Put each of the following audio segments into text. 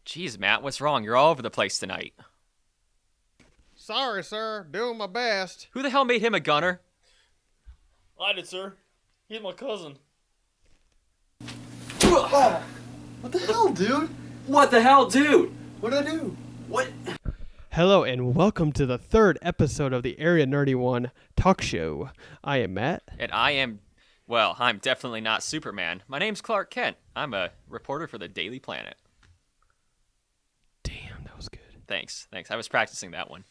Jeez, Matt, what's wrong? You're all over the place tonight. Sorry, sir. Doing my best. Who the hell made him a gunner? I did, sir. He's my cousin. What the hell, dude? What the hell, dude? What did I do? What? Hello, and welcome to the third episode of the Area Nerdy One talk show. I am Matt. And I'm definitely not Superman. My name's Clark Kent. I'm a reporter for the Daily Planet. Damn, that was good. Thanks. I was practicing that one.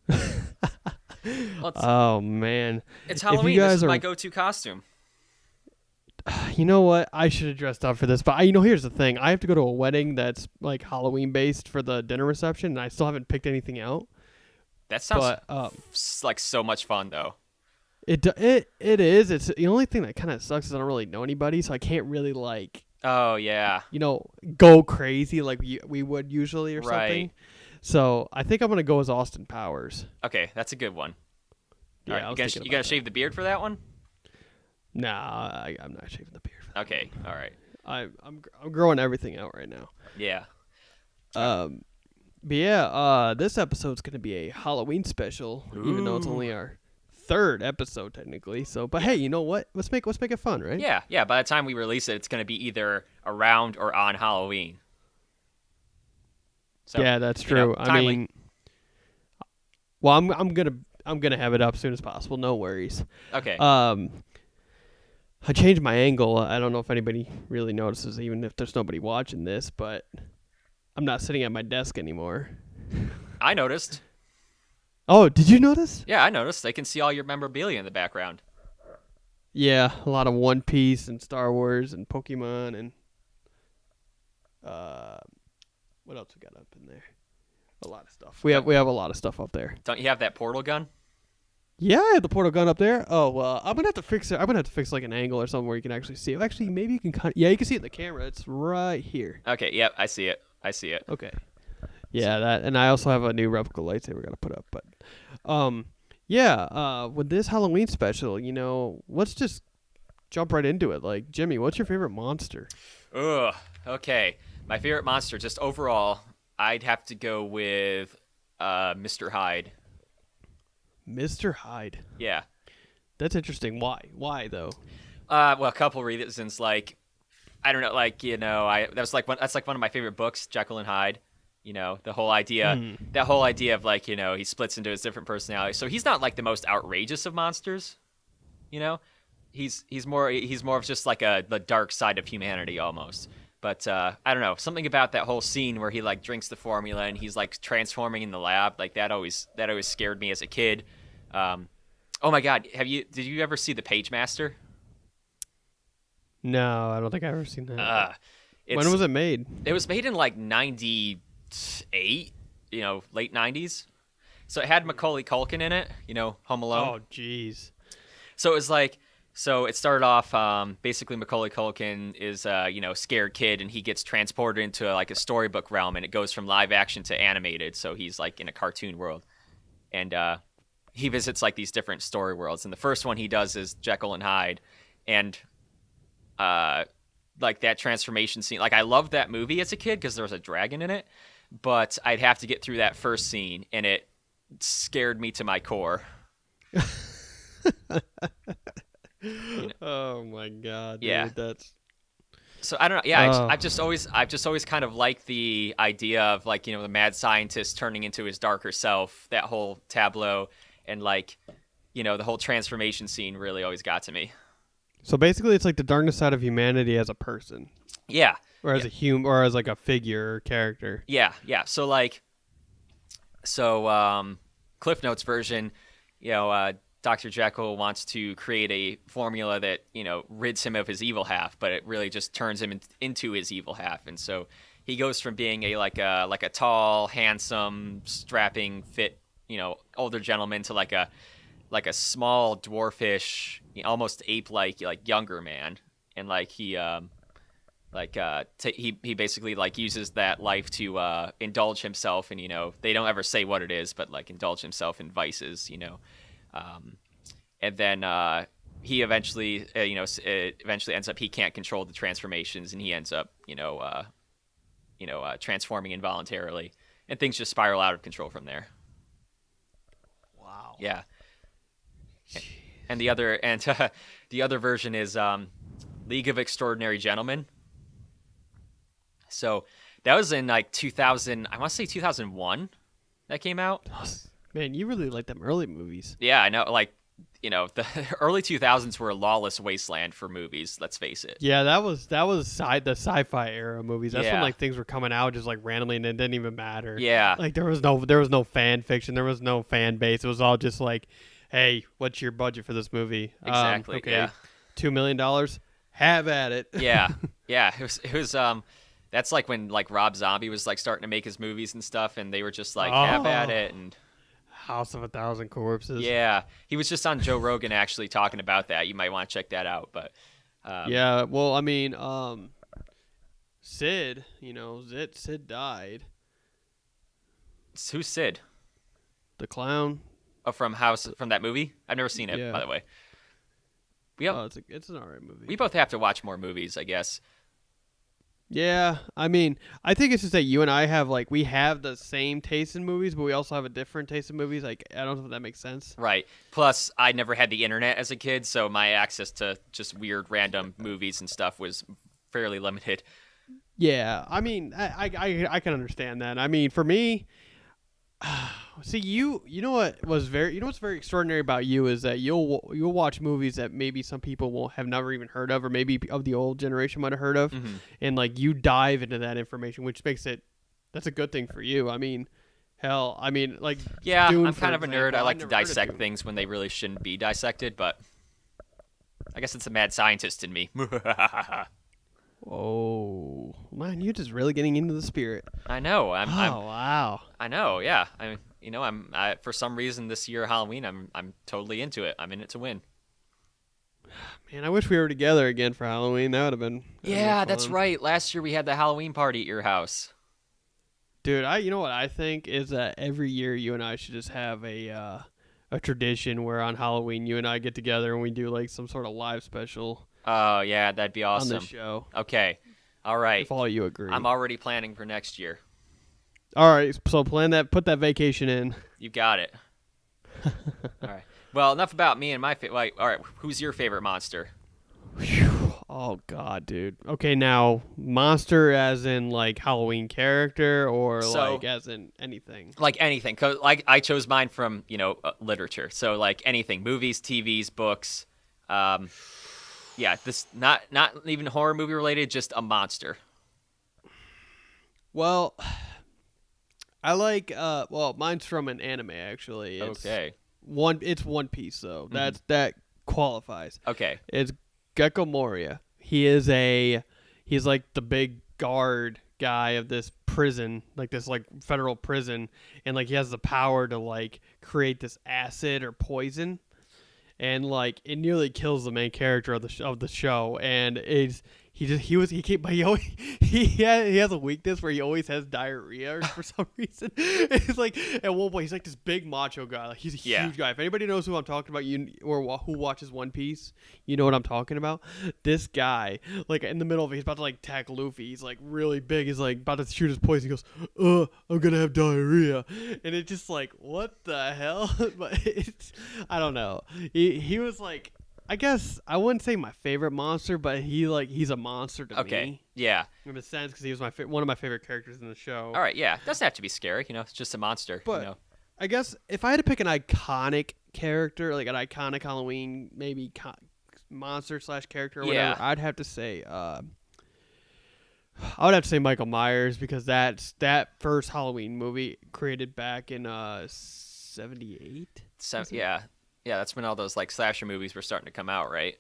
Well, Oh, man. it's if you Halloween. guys This is are- my go-to costume. You know what? I should have dressed up for this, but here's the thing. I have to go to a wedding that's like Halloween-based for the dinner reception, and I still haven't picked anything out. That sounds But like so much fun, though. it is. It's the only thing that kind of sucks is I don't really know anybody, so I can't really Oh, yeah. go crazy like we would usually or Right. something. So I think I'm gonna go as Austin Powers. Okay, that's a good one. Yeah, All right, I was you thinking gonna about that. shave the beard for that one? Nah, I'm not shaving the beard. For that. Okay, all right. I'm growing everything out right now. Yeah. But yeah, this episode's gonna be a Halloween special, even though it's only our third episode technically. So, but hey, you know what? Let's make it fun, right? Yeah. By the time we release it, it's gonna be either around or on Halloween. So, Yeah, that's you know, true. I timely. mean, well, I'm gonna have it up as soon as possible. No worries. Okay. I changed my angle. I don't know if anybody really notices, even if there's nobody watching this, but I'm not sitting at my desk anymore. I noticed. Oh, did you notice? Yeah, I noticed. I can see all your memorabilia in the background. Yeah, a lot of One Piece and Star Wars and Pokemon and what else we got up in there? A lot of stuff. We have a lot of stuff up there. Don't you have that portal gun? Yeah, I have the portal gun up there. Oh, well, I'm gonna have to fix it. I'm gonna have to fix like an angle or something where you can actually see it. Actually, maybe you can yeah, you can see it in the camera. It's right here. Okay, yep, I see it. Okay. Yeah, that, and I also have a new replica lightsaber gotta put up. But, with this Halloween special, let's just jump right into it. Like, Jimmy, what's your favorite monster? Ugh. Okay. My favorite monster, just overall, I'd have to go with Mr. Hyde. Mr. Hyde. Yeah. That's interesting. Why? Why though? Well, a couple reasons. Like, I don't know. Like, that's like one of my favorite books, Jekyll and Hyde. The whole idea, that whole idea of like, he splits into his different personalities. So he's not like the most outrageous of monsters. He's more of just like the dark side of humanity almost. But I don't know, something about that whole scene where he like drinks the formula and he's like transforming in the lab, like that always scared me as a kid. Oh my God, did you ever see The Page Master? No, I don't think I've ever seen that. When was it made? It was made in like 98, late 90s. So it had Macaulay Culkin in it, Home Alone. Oh, jeez. So it was like, it started off, basically Macaulay Culkin is scared kid, and he gets transported into like a storybook realm, and it goes from live action to animated. So he's like in a cartoon world, and he visits like these different story worlds. And the first one he does is Jekyll and Hyde, and like that transformation scene. Like I loved that movie as a kid because there was a dragon in it, but I'd have to get through that first scene, and it scared me to my core. Oh my God. Yeah. Dude, that's. So I don't know. Yeah, I've just always kind of liked the idea of like the mad scientist turning into his darker self. That whole tableau and like the whole transformation scene really always got to me. So basically, it's like the darkness side of humanity as a person, Yeah. or as or as like a figure or character. Yeah. So Cliff Notes version, Dr. Jekyll wants to create a formula that, rids him of his evil half, but it really just turns him into his evil half. And so he goes from being like a tall, handsome, strapping, fit, older gentleman to like a small, dwarfish, almost ape-like, younger man. And like he basically like uses that life to indulge himself, and they don't ever say what it is, but like indulge himself in vices, and then he eventually eventually ends up, he can't control the transformations, and he ends up transforming involuntarily, and things just spiral out of control from there. Wow. Yeah. And the other the other version is League of Extraordinary Gentlemen. So that was in like 2000. I want to say 2001 that came out. Man, you really like them early movies. Yeah, I know. Like, the early 2000s were a lawless wasteland for movies. Let's face it. Yeah, that was the sci-fi era movies. That's when Yeah. like things were coming out just like randomly and it didn't even matter. Yeah. Like there was no fan fiction, there was no fan base. It was all just like, hey, what's your budget for this movie? Exactly. Okay, Yeah. $2 million. Have at it. Yeah. Yeah. It was. That's like when like Rob Zombie was like starting to make his movies and stuff, and they were just like have at it and. House of a Thousand Corpses. Yeah, he was just on Joe Rogan actually talking about that. You might want to check that out. But Yeah, well, I mean, Sid, Sid died. Who's Sid? The clown. Oh, from that movie. I've never seen it, Yeah. by the way. It's an alright movie. We both have to watch more movies, I guess. Yeah, I mean, I think it's just that you and I have we have the same taste in movies, but we also have a different taste in movies. Like, I don't know if that makes sense. Right. Plus, I never had the internet as a kid, so my access to just weird, random movies and stuff was fairly limited. Yeah, I mean, I can understand that. I mean, for me, see, you know what's very extraordinary about you is that you'll watch movies that maybe some people will have never even heard of, or maybe of the old generation might have heard of, and like you dive into that information, which makes that's a good thing for you. I mean, hell, I mean, like Yeah, Dune, I'm for kind of a example, nerd. I I've like to never heard of dissect Dune. things when they really shouldn't be dissected, but I guess it's a mad scientist in me. Oh man, you're just really getting into the spirit. I know. Wow. I know. Yeah. For some reason this year Halloween, I'm totally into it. I'm in it to win. Man, I wish we were together again for Halloween. That would have been Yeah, that's fun. right. Last year we had the Halloween party at your house. Dude, you know what I think is that every year you and I should just have a tradition where on Halloween you and I get together and we do like some sort of live special Oh, yeah, that'd be on awesome. the show. Okay. All right. If all you agree. I'm already planning for next year. All right, so put that vacation in. You got it. All right. Well, enough about me and my all right, who's your favorite monster? Whew. Oh god, dude. Okay, now monster as in like Halloween character or So- like as in anything. Like anything. 'Cause, like I chose mine from, literature. So like anything, movies, TVs, books. Yeah, this not even horror movie related, just a monster. Well, I like mine's from an anime actually. It's Okay. It's One Piece though. That qualifies. Okay. It's Gecko Moria. He's like the big guard guy of this prison, like this like federal prison, and like he has the power to like create this acid or poison, and like it nearly kills the main character of the show. And he has a weakness where he always has diarrhea for some reason. It's like at one point he's like this big macho guy. Like he's a huge guy. If anybody knows who I'm talking about, who watches One Piece, you know what I'm talking about. This guy, like in the middle of it, he's about to like attack Luffy. He's like really big. He's like about to shoot his poison. He goes, I'm gonna have diarrhea, and it's just like what the hell. But I don't know. He was like. I guess I wouldn't say my favorite monster, but he's a monster to Okay. me Yeah. in a sense because he was one of my favorite characters in the show. All right. Yeah. Doesn't have to be scary. It's just a monster. But I guess if I had to pick an iconic character, like an iconic Halloween maybe monster / character or whatever, Yeah. I'd have to say I would have to say Michael Myers because that first Halloween movie created back in 78. So, yeah. Yeah, that's when all those like slasher movies were starting to come out, right?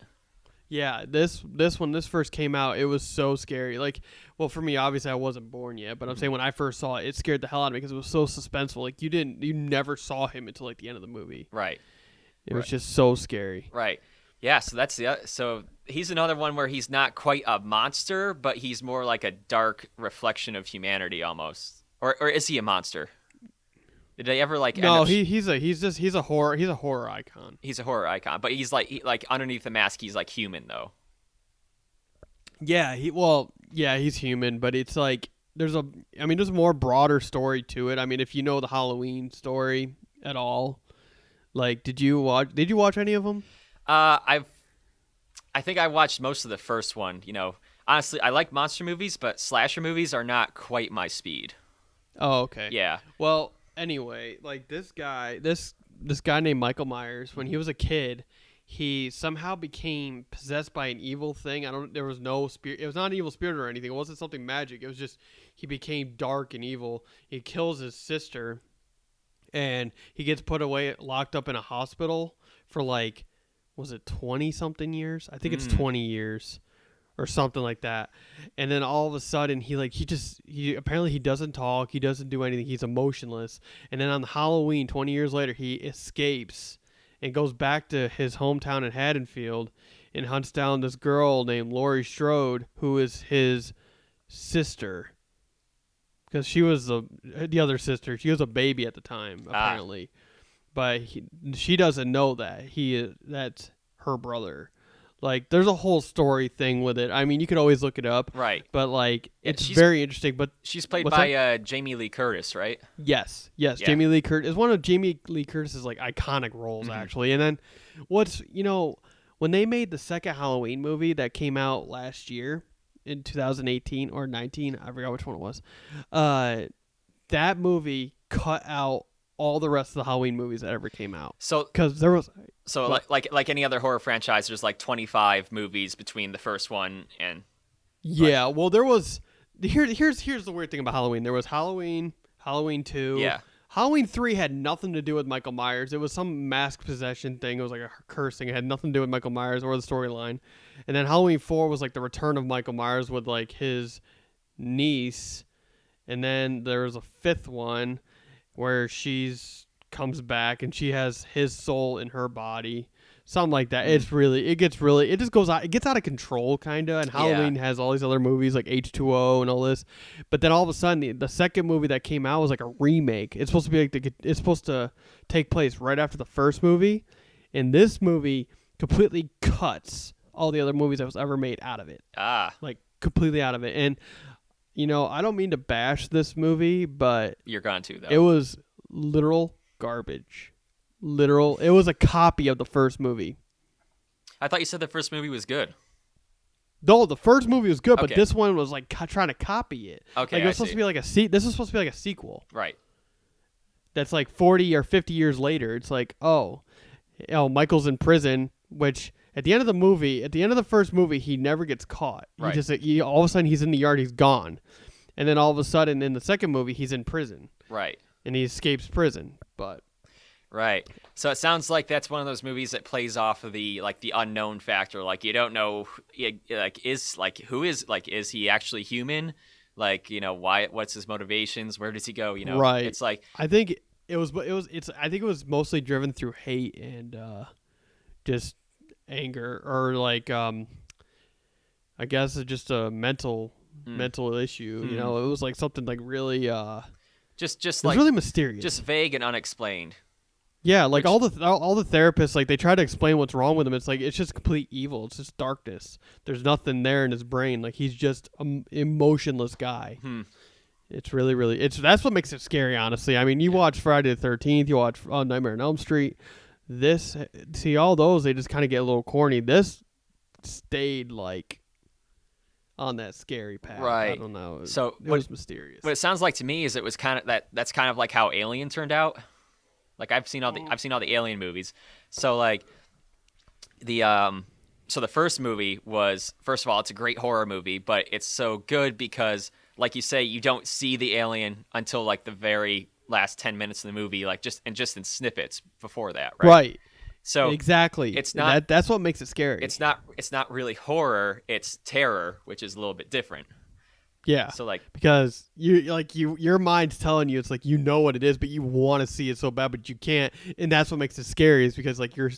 Yeah, when this first came out, it was so scary. Like, well, for me, obviously, I wasn't born yet, but I'm saying when I first saw it, it scared the hell out of me because it was so suspenseful. Like, you never saw him until like the end of the movie. Right. It was just so scary. Right. Yeah, so he's another one where he's not quite a monster, but he's more like a dark reflection of humanity almost. Or is he a monster? Did they ever like? No, end up he's a horror icon. he's a horror icon, but he's like underneath the mask, he's like human though. Yeah, he's human, but it's like there's a I mean there's a more broader story to it. I mean, if you know the Halloween story at all, like did you watch any of them? I think I watched most of the first one. You know, honestly, I like monster movies, but slasher movies are not quite my speed. Oh, okay. Yeah. Well, anyway, like this guy named Michael Myers, when he was a kid, he somehow became possessed by an evil thing. There was no spirit. It was not an evil spirit or anything. It wasn't something magic. It was just he became dark and evil. He kills his sister, and he gets locked up in a hospital for like, was it 20 something years? I think it's 20 years or something like that. And then all of a sudden he apparently he doesn't talk, he doesn't do anything, he's emotionless. And then on Halloween 20 years later he escapes and goes back to his hometown in Haddonfield and hunts down this girl named Laurie Strode, who is his sister. Because she was the other sister. She was a baby at the time, apparently. But she doesn't know that's her brother. Like, there's a whole story thing with it. I mean, you could always look it up. Right. But, like, it's very interesting. But she's played by Jamie Lee Curtis, right? Yes. Yeah. Jamie Lee Curtis is one of Jamie Lee Curtis's, like, iconic roles, actually. And then when they made the second Halloween movie that came out last year in 2018 or 19, I forgot which one it was, that movie cut out all the rest of the Halloween movies that ever came out. So because there was like any other horror franchise, there's like 25 movies between the first one and well, there was here's the weird thing about Halloween. There was Halloween 2. Yeah. Halloween 3 had nothing to do with Michael Myers. It was some mask possession thing. It was like a curse thing. It had nothing to do with Michael Myers or the storyline. And then Halloween 4 was like the return of Michael Myers with like his niece. And then there was a fifth one where comes back and she has his soul in her body, something like that. It gets out of control, kind of. And Halloween has all these other movies like H2O and all this, but then all of a sudden the second movie that came out was like a remake. It's supposed to be like it's supposed to take place right after the first movie, and this movie completely cuts all the other movies that was ever made out of it. Like completely out of it. And I don't mean to bash this movie, but you're going to, though. It was literal garbage. It was a copy of the first movie. I thought you said the first movie was good. No, the first movie was good, Okay. but this one was like trying to copy it. Okay, like it was supposed to be like this is supposed to be like a sequel. Right. That's like 40 or 50 years later. It's like, Michael's in prison, which at the end of the first movie, he never gets caught. Right. All of a sudden he's in the yard, he's gone. And then all of a sudden in the second movie, he's in prison. Right. And he escapes prison, but right. So it sounds like that's one of those movies that plays off of the unknown factor. Like, you don't know, is he actually human? Like, what's his motivations? Where does he go? Right. It's like, I think it was mostly driven through hate and just anger, or like I guess it's just a mental issue. It was like something like really just like really mysterious, just vague and unexplained. Yeah, like all the therapists, like they try to explain what's wrong with him. It's like it's just complete evil. It's just darkness. There's nothing there in his brain. Like he's just an emotionless guy. It's really that's what makes it scary, honestly. I mean, you watch Friday the 13th, you watch Nightmare on Elm Street. All those, they just kind of get a little corny. This stayed like on that scary path. Right. I don't know. So it was mysterious. What it sounds like to me is it was kind of that's kind of like how Alien turned out. Like I've seen all the Alien movies. So like the first movie was, first of all, it's a great horror movie, but it's so good because, like you say, you don't see the alien until like the very last 10 minutes of the movie, like just in snippets before that, right? Right. So exactly, it's not that's what makes it scary. It's not really horror, it's terror, which is a little bit different. Yeah. So like, because your mind's telling you, it's like what it is, but you want to see it so bad, but you can't, and that's what makes it scary, is because like you're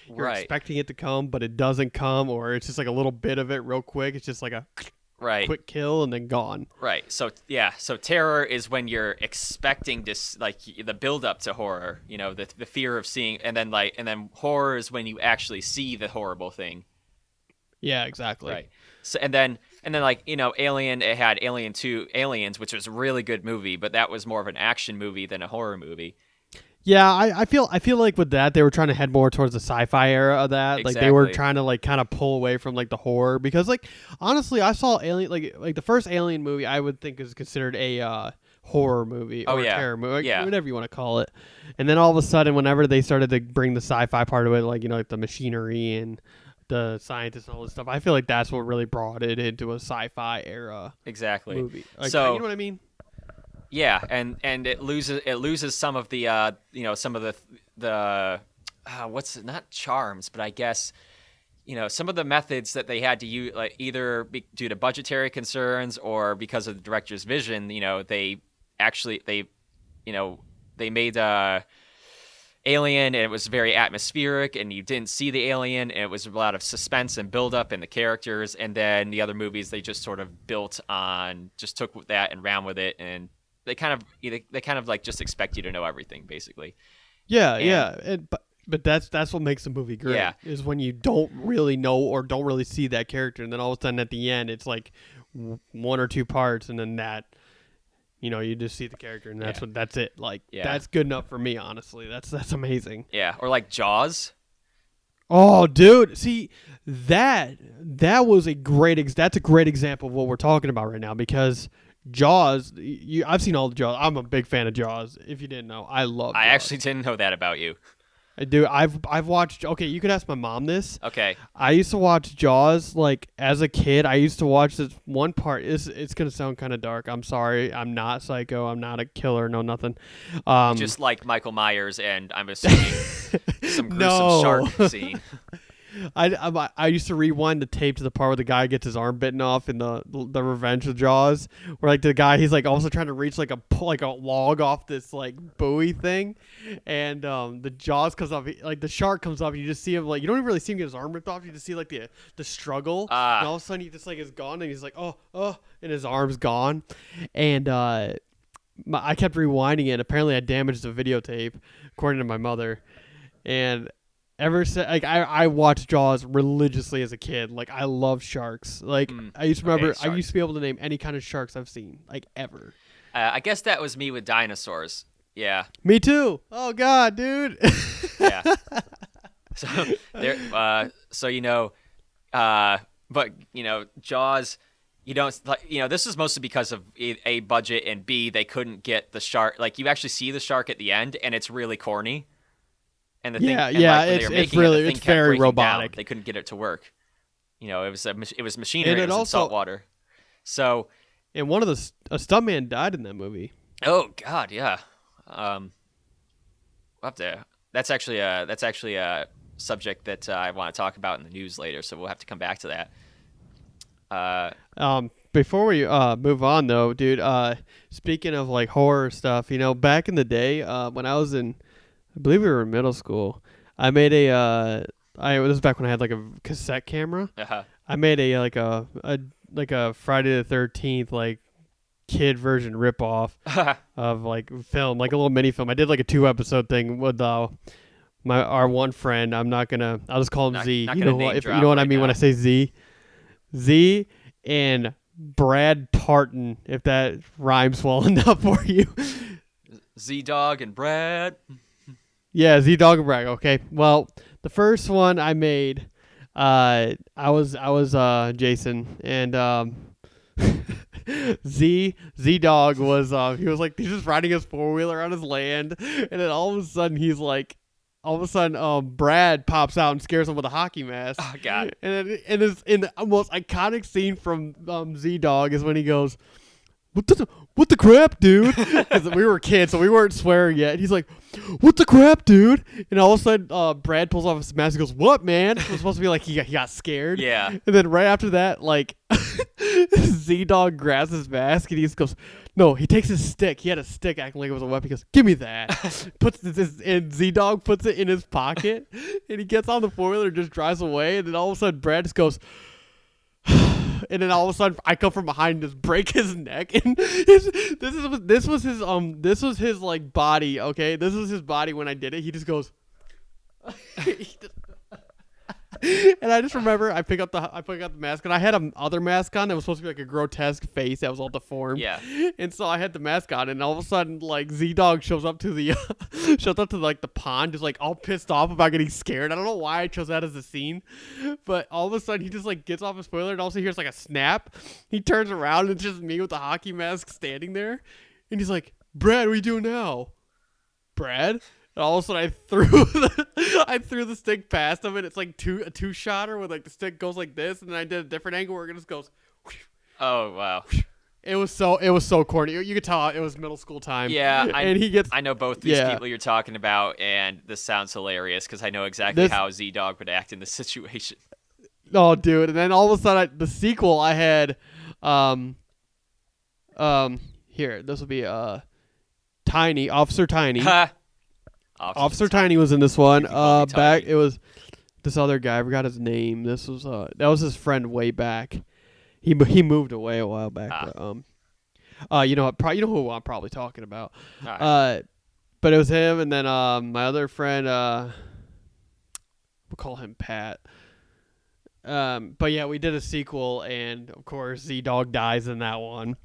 right. expecting it to come, but it doesn't come, or it's just like a little bit of it real quick. It's just like a right. quick kill and then gone. Right. So so terror is when you're expecting this, like the build up to horror, the fear of seeing, and then horror is when you actually see the horrible thing. Yeah, exactly. Right. So and then And then like Alien, it had Alien 2, Aliens, which was a really good movie, but that was more of an action movie than a horror movie. Yeah, I feel like with that they were trying to head more towards the sci-fi era of that. Exactly. Like they were trying to like kind of pull away from like the horror because like honestly, I saw Alien like the first Alien movie I would think is considered a horror movie or a terror movie, whatever you want to call it. And then all of a sudden, whenever they started to bring the sci-fi part of it, like like the machinery and the scientists and all this stuff, I feel like that's what really brought it into a sci-fi era Exactly. movie. Like, so you know what I mean? Yeah, and it loses some of the some of the what's it, not charms, but I guess some of the methods that they had to use, like either due to budgetary concerns or because of the director's vision. They made Alien, and it was very atmospheric, and you didn't see the alien, and it was a lot of suspense and build up in the characters. And then the other movies, they just sort of just took that and ran with it, and they kind of like just expect you to know everything, basically. Yeah, but that's what makes the movie great. Yeah. Is when you don't really know or don't really see that character, and then all of a sudden at the end it's like one or two parts, and then that you just see the character, and that's it. Like that's good enough for me, honestly. That's amazing. Yeah, or like Jaws. Oh, dude, see that was that's a great example of what we're talking about right now because Jaws, I've seen all the Jaws. I'm a big fan of Jaws. If you didn't know, I love Jaws. I actually didn't know that about you. I do. I've watched. Okay, you could ask my mom this. Okay. I used to watch Jaws like as a kid. I used to watch this one part. It's gonna sound kind of dark. I'm sorry. I'm not psycho. I'm not a killer. No nothing. Just like Michael Myers, and I'm assuming some gruesome shark scene. I used to rewind the tape to the part where the guy gets his arm bitten off in the Revenge of Jaws, where like the guy, he's like also trying to reach like a log off this like buoy thing, and the Jaws comes up, like the shark comes up, and you just see him, like you don't even really see him get his arm ripped off, you just see like the struggle, and all of a sudden he just like is gone, and he's like oh, and his arm's gone, and I kept rewinding it. Apparently I damaged the videotape, according to my mother, and ever since, like I watched Jaws religiously as a kid. Like I love sharks. Like I used to remember, I used to be able to name any kind of sharks I've seen, like ever. I guess that was me with dinosaurs. Yeah. Me too. Oh God, dude. Yeah. So there. But Jaws. You don't like. This is mostly because of A, budget, and B, they couldn't get the shark. Like you actually see the shark at the end, and it's really corny. And the thing, it's very robotic. Down, they couldn't get it to work. It was machinery. It was in salt water. So, and one of a stuntman died in that movie. Oh God, yeah. We'll have to. That's actually a subject that I want to talk about in the news later. So we'll have to come back to that. Before we move on though, dude. Speaking of like horror stuff, back in the day, when I was in, I believe we were in middle school, I made this was back when I had like a cassette camera. Uh-huh. I made a Friday the 13th like kid version ripoff of like film, like a little mini film. I did like a 2-episode thing with our one friend. I'll just call him Z. You know what I mean when I say Z. Z and Brad Tartan, if that rhymes well enough for you. Z Dog and Brad. Yeah, Z Dog and Brad. Okay. Well, the first one I made, I was Jason, and Z Dog was he's just riding his 4-wheeler on his land, and then all of a sudden Brad pops out and scares him with a hockey mask. Oh God! And then in the most iconic scene from Z Dog is when he goes, What the crap, dude? Because we were kids, so we weren't swearing yet. And he's like, what the crap, dude? And all of a sudden, Brad pulls off his mask and goes, what, man? It was supposed to be like he got scared. Yeah. And then right after that, like, Z-Dog grabs his mask and he just goes, no, he takes his stick. He had a stick acting like it was a weapon. He goes, give me that. And Z-Dog puts it in his pocket. And he gets on the 4-wheeler and just drives away. And then all of a sudden, Brad just goes... And then all of a sudden, I come from behind and just break his neck. And this was his like body. Okay, this was his body when I did it. He just goes. And I just remember I pick up the mask, and I had a other mask on that was supposed to be like a grotesque face that was all deformed. Yeah. And so I had the mask on, and all of a sudden, like Z-Dog shows up to the like the pond, just like all pissed off about getting scared. I don't know why I chose that as a scene, but all of a sudden he just like gets off his spoiler, and also hears like a snap. He turns around, and it's just me with the hockey mask standing there, and he's like, "Brad, what are you doing now, Brad?" And all of a sudden, I threw the stick past him, and it's like a two-shotter where like the stick goes like this, and then I did a different angle where it just goes. Oh wow. It was so corny. You could tell it was middle school time. Yeah, I know both these people you're talking about, and this sounds hilarious because I know exactly how Z-Dog would act in this situation. Oh, dude! And then all of a sudden, the sequel I had, here this will be Tiny Officer Tiny. Officer Tiny was in this one. It was this other guy. I forgot his name. This was that was his friend way back. He moved away a while back. But, you know who I'm probably talking about. Right. But it was him, and then my other friend. We'll call him Pat. But yeah, we did a sequel, and of course Z-Dog dies in that one.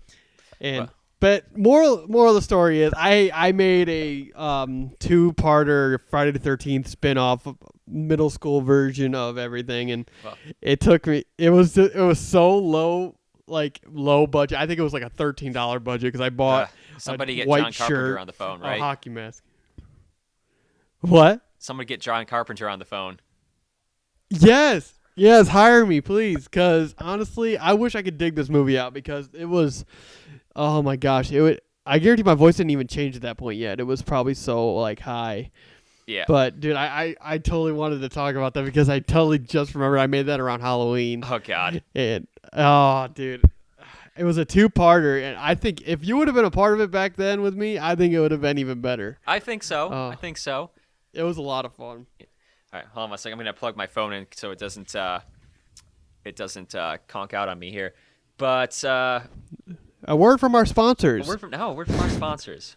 And but moral of the story is I made a 2-parter Friday the 13th spin-off middle school version of everything, and it took me it was so low budget. I think it was like a $13 budget because I bought somebody a get white John Carpenter shirt, on the phone, right? A hockey mask. What? Somebody get John Carpenter on the phone. Yes, hire me, please. Because honestly, I wish I could dig this movie out because it was, oh my gosh, I guarantee my voice didn't even change at that point yet. It was probably so like high. Yeah. But dude, I totally wanted to talk about that because I totally just remembered I made that around Halloween. Oh God. And dude, it was a 2-parter, and I think if you would have been a part of it back then with me, I think it would have been even better. I think so. It was a lot of fun. All right, hold on a second. I'm gonna plug my phone in so it doesn't conk out on me here. But a word from our sponsors. A word from our sponsors.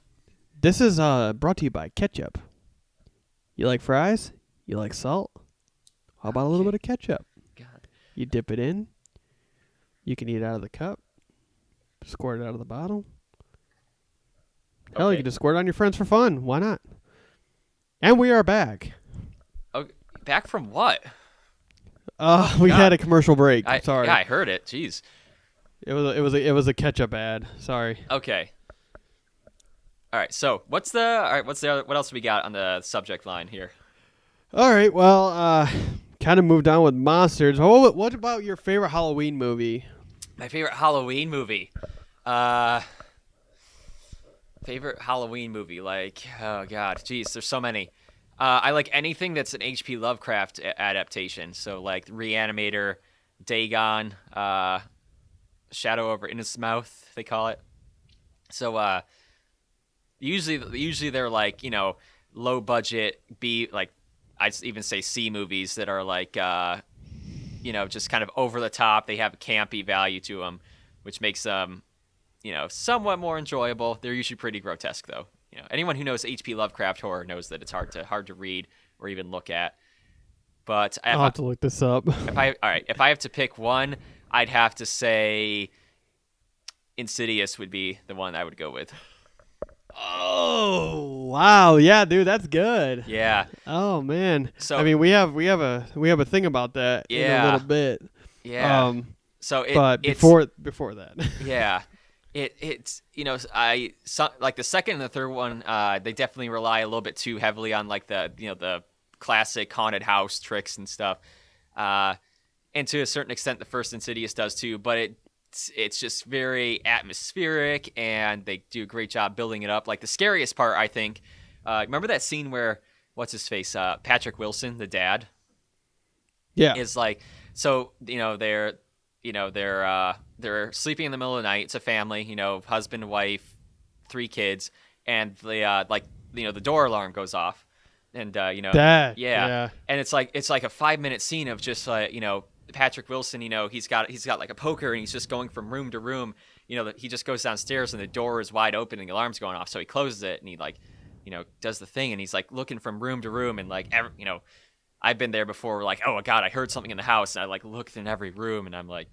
This is brought to you by ketchup. You like fries? You like salt? How about a little bit of ketchup? God. You dip it in. You can eat it out of the cup. Squirt it out of the bottle. Hell, you can just squirt it on your friends for fun. Why not? And we are back. Oh, back from what? We had a commercial break. Sorry. Yeah, I heard it. Jeez. It was a ketchup ad. Sorry. Okay. All right. So what else we got on the subject line here? All right. Well, kind of moved on with monsters. What about your favorite Halloween movie? My favorite Halloween movie. Favorite Halloween movie, like, oh god, jeez, there's so many. I like anything that's an H.P. Lovecraft adaptation. So like Reanimator, Dagon, Shadow over Innsmouth, they call it. So usually they're like, low budget B, like I'd even say C movies that are like just kind of over the top. They have a campy value to them, which makes them somewhat more enjoyable. They're usually pretty grotesque, though. Anyone who knows H.P. Lovecraft horror knows that it's hard to read or even look at. But I'll have to look this up. If I have to pick one, I'd have to say Insidious would be the one I would go with. Oh wow, yeah, dude, that's good. Yeah. Oh man. So I mean, we have a thing about that in a little bit. Yeah. But before that. Yeah. It's like the second and the third one, they definitely rely a little bit too heavily on like the classic haunted house tricks and stuff, and to a certain extent the first Insidious does too. But it's just very atmospheric, and they do a great job building it up. Like the scariest part, I think, remember that scene where what's his face, Patrick Wilson, the dad, is like, so they're sleeping in the middle of the night. It's a family, husband, wife, 3 kids, and the door alarm goes off, and Dad, yeah, and it's like a 5-minute scene of just like Patrick Wilson, he's got like a poker, and he's just going from room to room. He just goes downstairs, and the door is wide open, and the alarm's going off, so he closes it, and he does the thing, and he's like looking from room to room, and like I've been there before. Like, oh God, I heard something in the house, and I like looked in every room, and I'm like,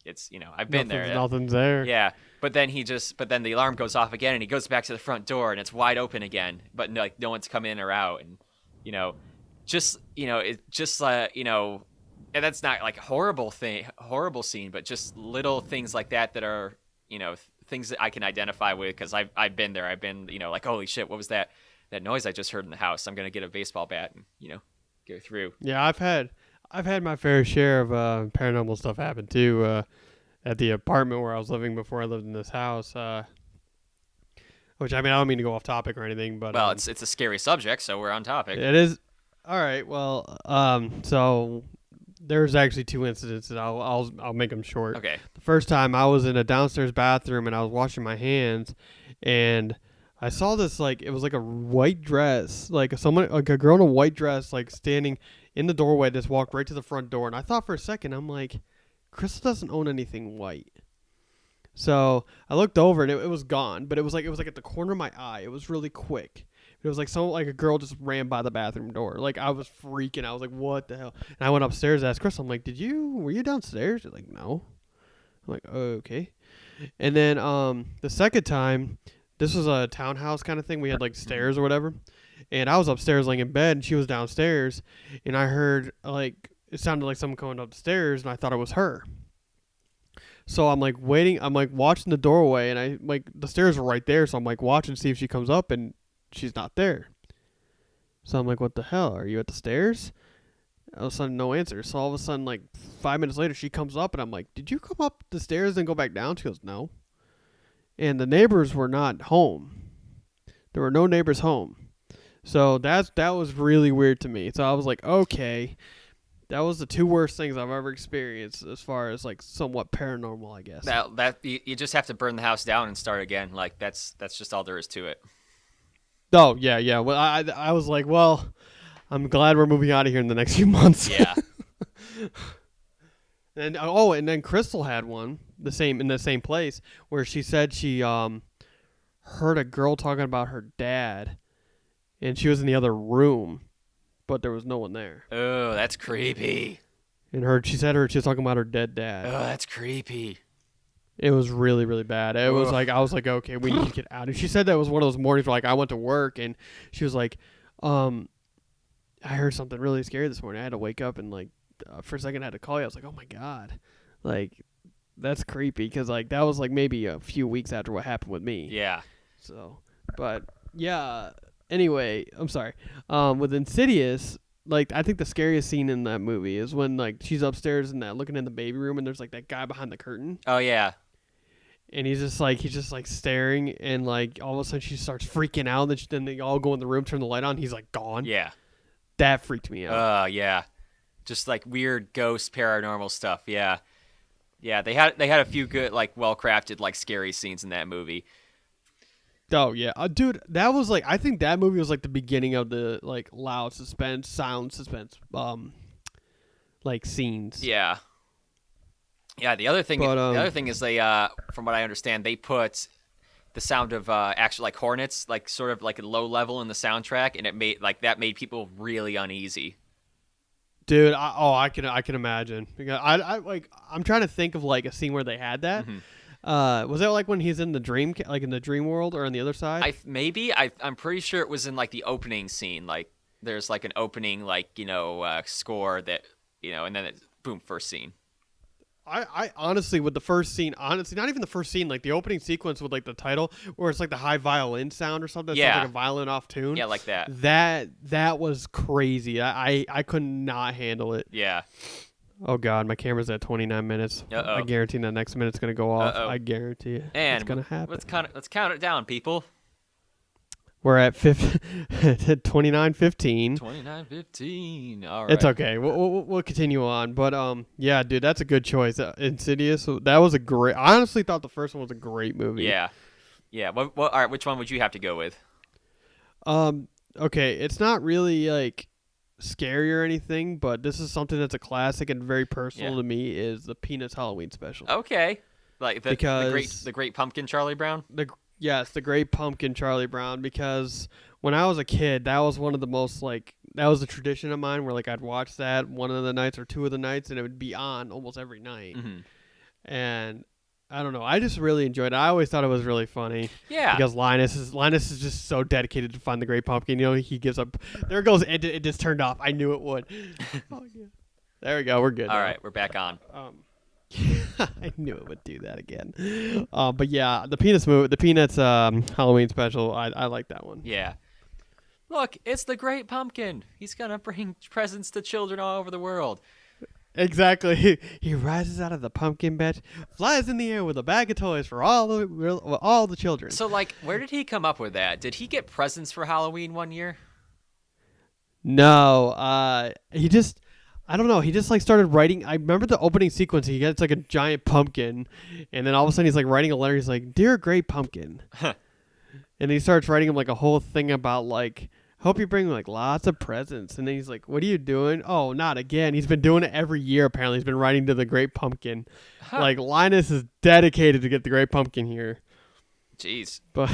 it's I've been there. Nothing's there. Yeah, but then the alarm goes off again, and he goes back to the front door, and it's wide open again, but no one's come in or out, and and that's not like horrible scene, but just little things like that are things that I can identify with because I've been there. I've been like, holy shit, what was that noise I just heard in the house? I'm gonna get a baseball bat and go through. Yeah, I've had my fair share of paranormal stuff happen too. At the apartment where I was living before I lived in this house. Which I don't mean to go off topic or anything, but well, it's a scary subject, so we're on topic. It is. All right. Well, so there's actually 2 incidents. I'll make them short. Okay. The first time I was in a downstairs bathroom and I was washing my hands, and I saw this it was like a white dress, like a girl in a white dress, like standing in the doorway. Just walked right to the front door, and I thought for a second, I'm like, Crystal doesn't own anything white. So I looked over and it was gone, but it was like at the corner of my eye. It was really quick. It was like a girl just ran by the bathroom door. Like I was freaking. I was like, what the hell? And I went upstairs and asked Crystal, I'm like, were you downstairs? She's like, no. I'm like, oh, okay. And then the second time, this was a townhouse kind of thing. We had like stairs or whatever. And I was upstairs laying in bed and she was downstairs. And I heard it sounded like someone coming up the stairs and I thought it was her. So I'm like waiting. I'm like watching the doorway and the stairs were right there. So I'm like watching to see if she comes up and she's not there. So I'm like, what the hell? Are you at the stairs? All of a sudden, no answer. So all of a sudden, 5 minutes later, she comes up and I'm like, did you come up the stairs and go back down? She goes, no. And the neighbors were not home. There were no neighbors home. So that was really weird to me. So I was like, okay. That was the 2 worst things I've ever experienced as far as somewhat paranormal, I guess. That you just have to burn the house down and start again. Like that's just all there is to it. Oh yeah. Well, I was like, well, I'm glad we're moving out of here in the next few months. Yeah. And then Crystal had one in the same place where she said she heard a girl talking about her dad, and she was in the other room. But there was no one there. Oh, that's creepy. And she was talking about her dead dad. Oh, that's creepy. It was really, really bad. It was I was like, okay, we need to get out. And she said that was one of those mornings where I went to work and she was like, I heard something really scary this morning. I had to wake up and for a second I had to call you. I was like, oh my God. That's creepy because that was maybe a few weeks after what happened with me. Yeah. So, but yeah. Anyway, I'm sorry. With Insidious, I think the scariest scene in that movie is when she's upstairs and looking in the baby room and there's that guy behind the curtain. Oh yeah. And he's just staring and all of a sudden she starts freaking out and then they all go in the room, turn the light on, he's gone. Yeah. That freaked me out. Yeah. Just weird ghost paranormal stuff. Yeah. Yeah, they had a few good well crafted scary scenes in that movie. Oh yeah, dude, that was I think that movie was the beginning of the loud sound suspense, scenes. Yeah. Yeah. The other thing is they, from what I understand, they put the sound of actually hornets, sort of a low level in the soundtrack, and it made people really uneasy. Dude, I can imagine because I'm trying to think of a scene where they had that. Mm-hmm. Was that when he's in the dream, in the dream world, or on the other side? I'm pretty sure it was in the opening scene. There's an opening score that and then boom, first scene. I honestly, with the first scene, not even the first scene, the opening sequence with the title, where it's the high violin sound or something. That sounds like a violin off tune. Yeah, like that. That was crazy. I could not handle it. Yeah. Oh God, my camera's at 29 minutes. Uh-oh. I guarantee the next minute's gonna go off. Uh-oh. I guarantee it. And it's gonna happen. Let's count it down, people. We're at 29:15. 29:15. All right. It's okay. We'll continue on. But yeah, dude, that's a good choice. Insidious. That was a great. I honestly thought the first one was a great movie. Yeah. Yeah. All right. Which one would you have to go with? Okay. It's not really scary or anything, but this is something that's a classic and very personal to me. Is the Peanuts Halloween special? Okay. The great Pumpkin, Charlie Brown. Yes, The Great Pumpkin, Charlie Brown, because when I was a kid, that was one of the most, like, that was a tradition of mine where, like, I'd watch that one of the nights or two of the nights, and it would be on almost every night. Mhm. And I don't know, I just really enjoyed it. I always thought it was really funny. Yeah. Because Linus is just so dedicated to find the Great Pumpkin. You know, he gives up. There it goes. It just turned off. I knew it would. Oh, yeah. There we go. We're good. All now. right, we're back on. I knew it would do that again. But yeah, the Peanuts Halloween special. I like that one. Yeah. Look, it's the Great Pumpkin. He's gonna bring presents to children all over the world. Exactly. He rises out of the pumpkin patch, flies in the air with a bag of toys for all the children. So, like, where did he come up with that? Did he get presents for Halloween one year? No, he just. I don't know. He just like started writing. I remember the opening sequence. He gets like a giant pumpkin, and then all of a sudden he's like writing a letter. He's like, "Dear Great Pumpkin," and he starts writing him like a whole thing about like, "Hope you bring like lots of presents." And then he's like, "What are you doing?" "Oh, not again." He's been doing it every year. Apparently, he's been writing to the Great Pumpkin. Like Linus is dedicated to get the Great Pumpkin here. Jeez. But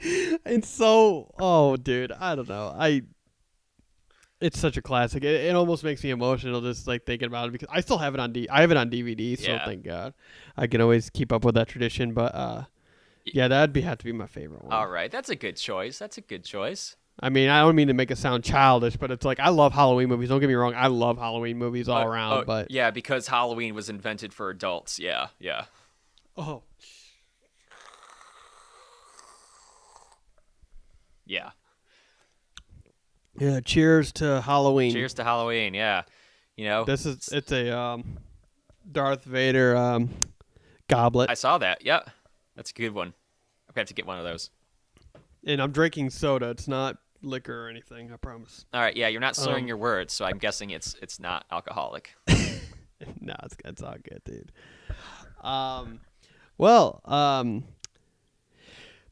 it's so. Oh, dude, I don't know. It's such a classic. It almost makes me emotional just like thinking about it because I still have it on I have it on DVD, so Yeah. thank God. I can always keep up with that tradition, but yeah, that'd have to be my favorite one. All right, that's a good choice. That's a good choice. I mean, I don't mean to make it sound childish, but it's like I love Halloween movies. Don't get me wrong, I love Halloween movies all around, but yeah, because Halloween was invented for adults. Yeah. oh, Yeah. yeah, cheers to Halloween. Cheers to Halloween. Yeah. You know, It's a Darth Vader goblet. I saw that. Yeah. That's a good one. I'm gonna have to get one of those. And I'm drinking soda. It's not liquor or anything, I promise. All right. Yeah, you're not slurring your words, so I'm guessing it's not alcoholic. No, it's all good, dude. Well,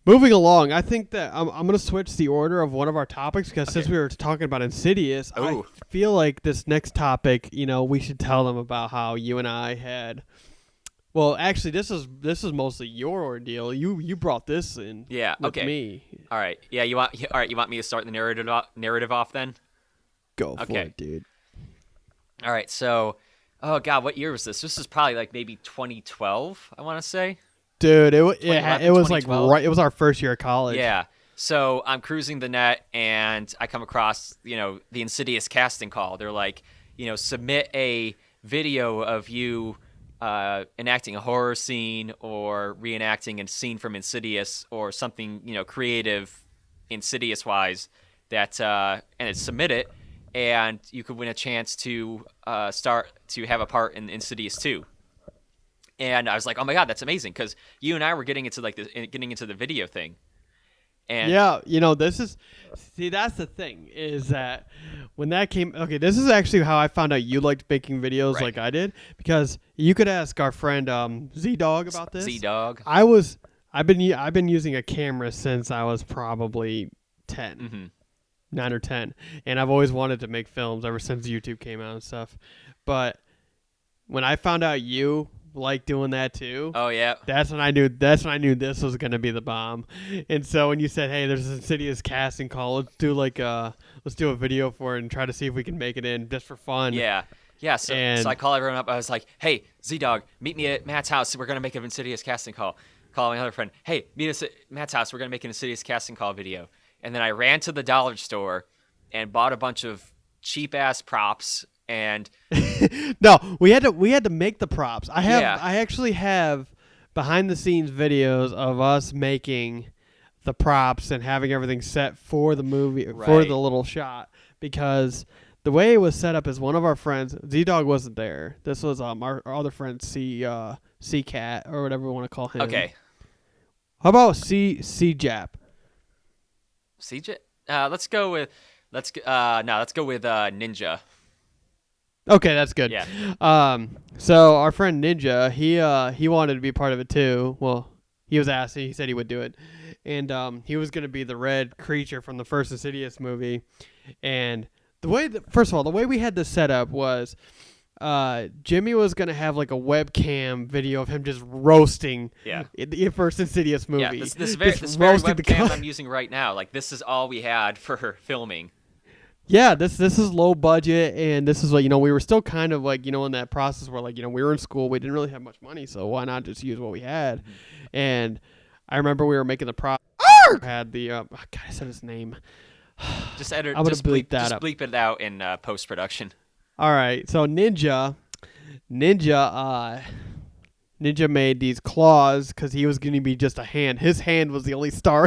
moving along, I think that I'm going to switch the order of one of our topics because since we were talking about Insidious, Ooh. I feel like this next topic, we should tell them about how you and I had. Well, actually, this is mostly your ordeal. You brought this in. Yeah. With Okay. me. All right. Yeah. You want me to start the narrative off then? Go for Okay. it, dude. All right. So, oh God, what year was this? This is probably like maybe 2012. I want to say. Dude, it was 2012? right. It was our first year of college. Yeah. So I'm cruising the net and I come across, the Insidious casting call. They're like, submit a video of you enacting a horror scene or reenacting a scene from Insidious or something, creative, Insidious-wise, that and it's submit it, and you could win a chance to start to have a part in Insidious 2. And I was like, oh my God, that's amazing, because you and I were getting into the video thing. And yeah, that's the thing is that when that came, okay, this is actually how I found out you liked making videos Right. like I did, because you could ask our friend Z-Dog about this. Z-Dog. I've been using a camera since I was probably 10, Mm-hmm. 9 or 10, and I've always wanted to make films ever since YouTube came out and stuff. But when I found out you like doing that too. Oh yeah. That's when I knew this was gonna be the bomb. And so when you said, "Hey, there's an Insidious casting call. Let's do a video for it and try to see if we can make it in just for fun." Yeah. So I call everyone up. I was like, "Hey, Z-Dog, meet me at Matt's house. We're gonna make an Insidious casting call." Call my other friend. "Hey, meet us at Matt's house. We're gonna make an Insidious casting call video." And then I ran to the dollar store and bought a bunch of cheap ass props. And no, we had to make the props. I actually have behind the scenes videos of us making the props and having everything set for the movie for Right. the little shot, because the way it was set up is one of our friends, Z-Dog, wasn't there. This was our other friend C-Cat or whatever we want to call him. okay, How about C-Jap? CJ. Let's go with Ninja. Okay, that's good. Yeah. So our friend Ninja, he wanted to be part of it too. Well, he was asked. He said he would do it, and he was going to be the red creature from the first Insidious movie. And first of all, the way we had this set up was, Jimmy was gonna have like a webcam video of him just roasting the first Insidious movie. Yeah, this very webcam I'm using right now. Like this is all we had for filming. Yeah, this is low budget, and this is like, we were still kind of like, in that process where like, we were in school, we didn't really have much money, so why not just use what we had? Mm-hmm. And I remember we were making the had the God, I said his name. Just edit. I'm gonna just bleep bleep, that just up. bleep it out in post production. All right, so Ninja made these claws because he was going to be just a hand. His hand was the only star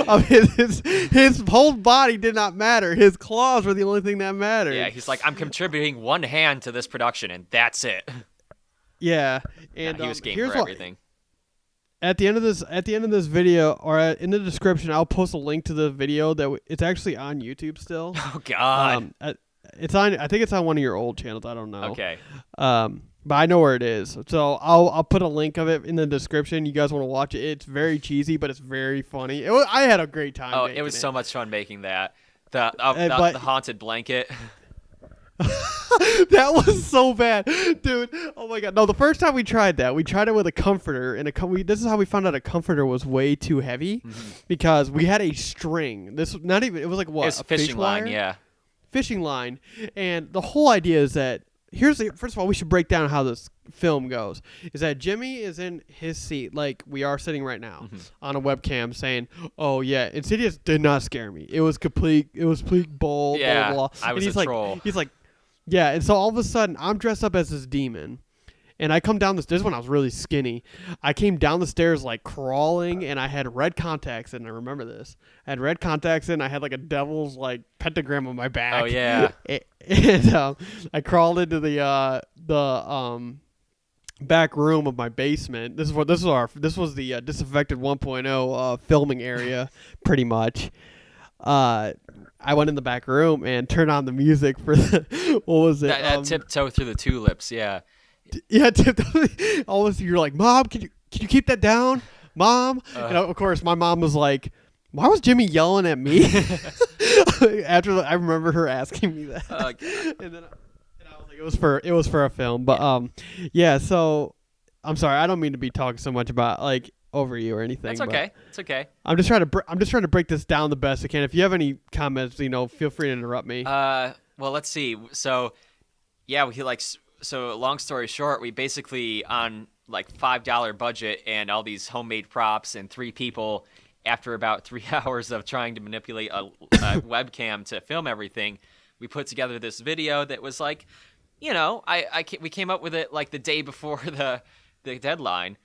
of his whole body did not matter. His claws were the only thing that mattered. Yeah, he's like, I'm contributing one hand to this production, and that's it. Yeah, and he was game here's for everything. At the end of this video, or in the description, I'll post a link to the video that it's actually on YouTube still. Oh God. It's on. I think it's on one of your old channels. I don't know. Okay. But I know where it is, so I'll put a link of it in the description. You guys want to watch it? It's very cheesy, but it's very funny. I had a great time. Oh, it was so much fun making that. The haunted blanket. That was so bad, dude. Oh my god. No, the first time we tried that, we tried it with a comforter, and this is how we found out a comforter was way too heavy, because we had a string. It was like what? It's a fishing line, yeah. Fishing line, and the whole idea is that first of all, we should break down how this film goes. Is that Jimmy is in his seat, like we are sitting right now, on a webcam, saying, "Oh yeah, Insidious did not scare me. It was complete bull." Yeah, blah, blah, blah. I was and a troll. He's like, yeah, and so all of a sudden, I'm dressed up as this demon. And I come down this is when I was really skinny. I came down the stairs like crawling, and I had red contacts in. I remember this. I had red contacts in. I had like a devil's like pentagram on my back. Oh yeah. And I crawled into the back room of my basement. This was the Disaffected 1.0 filming area, pretty much. I went in the back room and turned on the music for the what was it? That Tiptoe Through the Tulips, yeah. Yeah, all of a sudden you're like, Mom, can you keep that down, Mom? And of course, my mom was like, why was Jimmy yelling at me? After I remember her asking me that, and I was like, it was for a film, but yeah. So I'm sorry, I don't mean to be talking so much about like over you or anything. That's okay. It's okay. I'm just trying to break this down the best I can. If you have any comments, feel free to interrupt me. Well, let's see. So yeah, So long story short, we basically on like $5 budget and all these homemade props and 3 people, after about 3 hours of trying to manipulate a webcam to film everything, we put together this video that was like, we came up with it like the day before the deadline.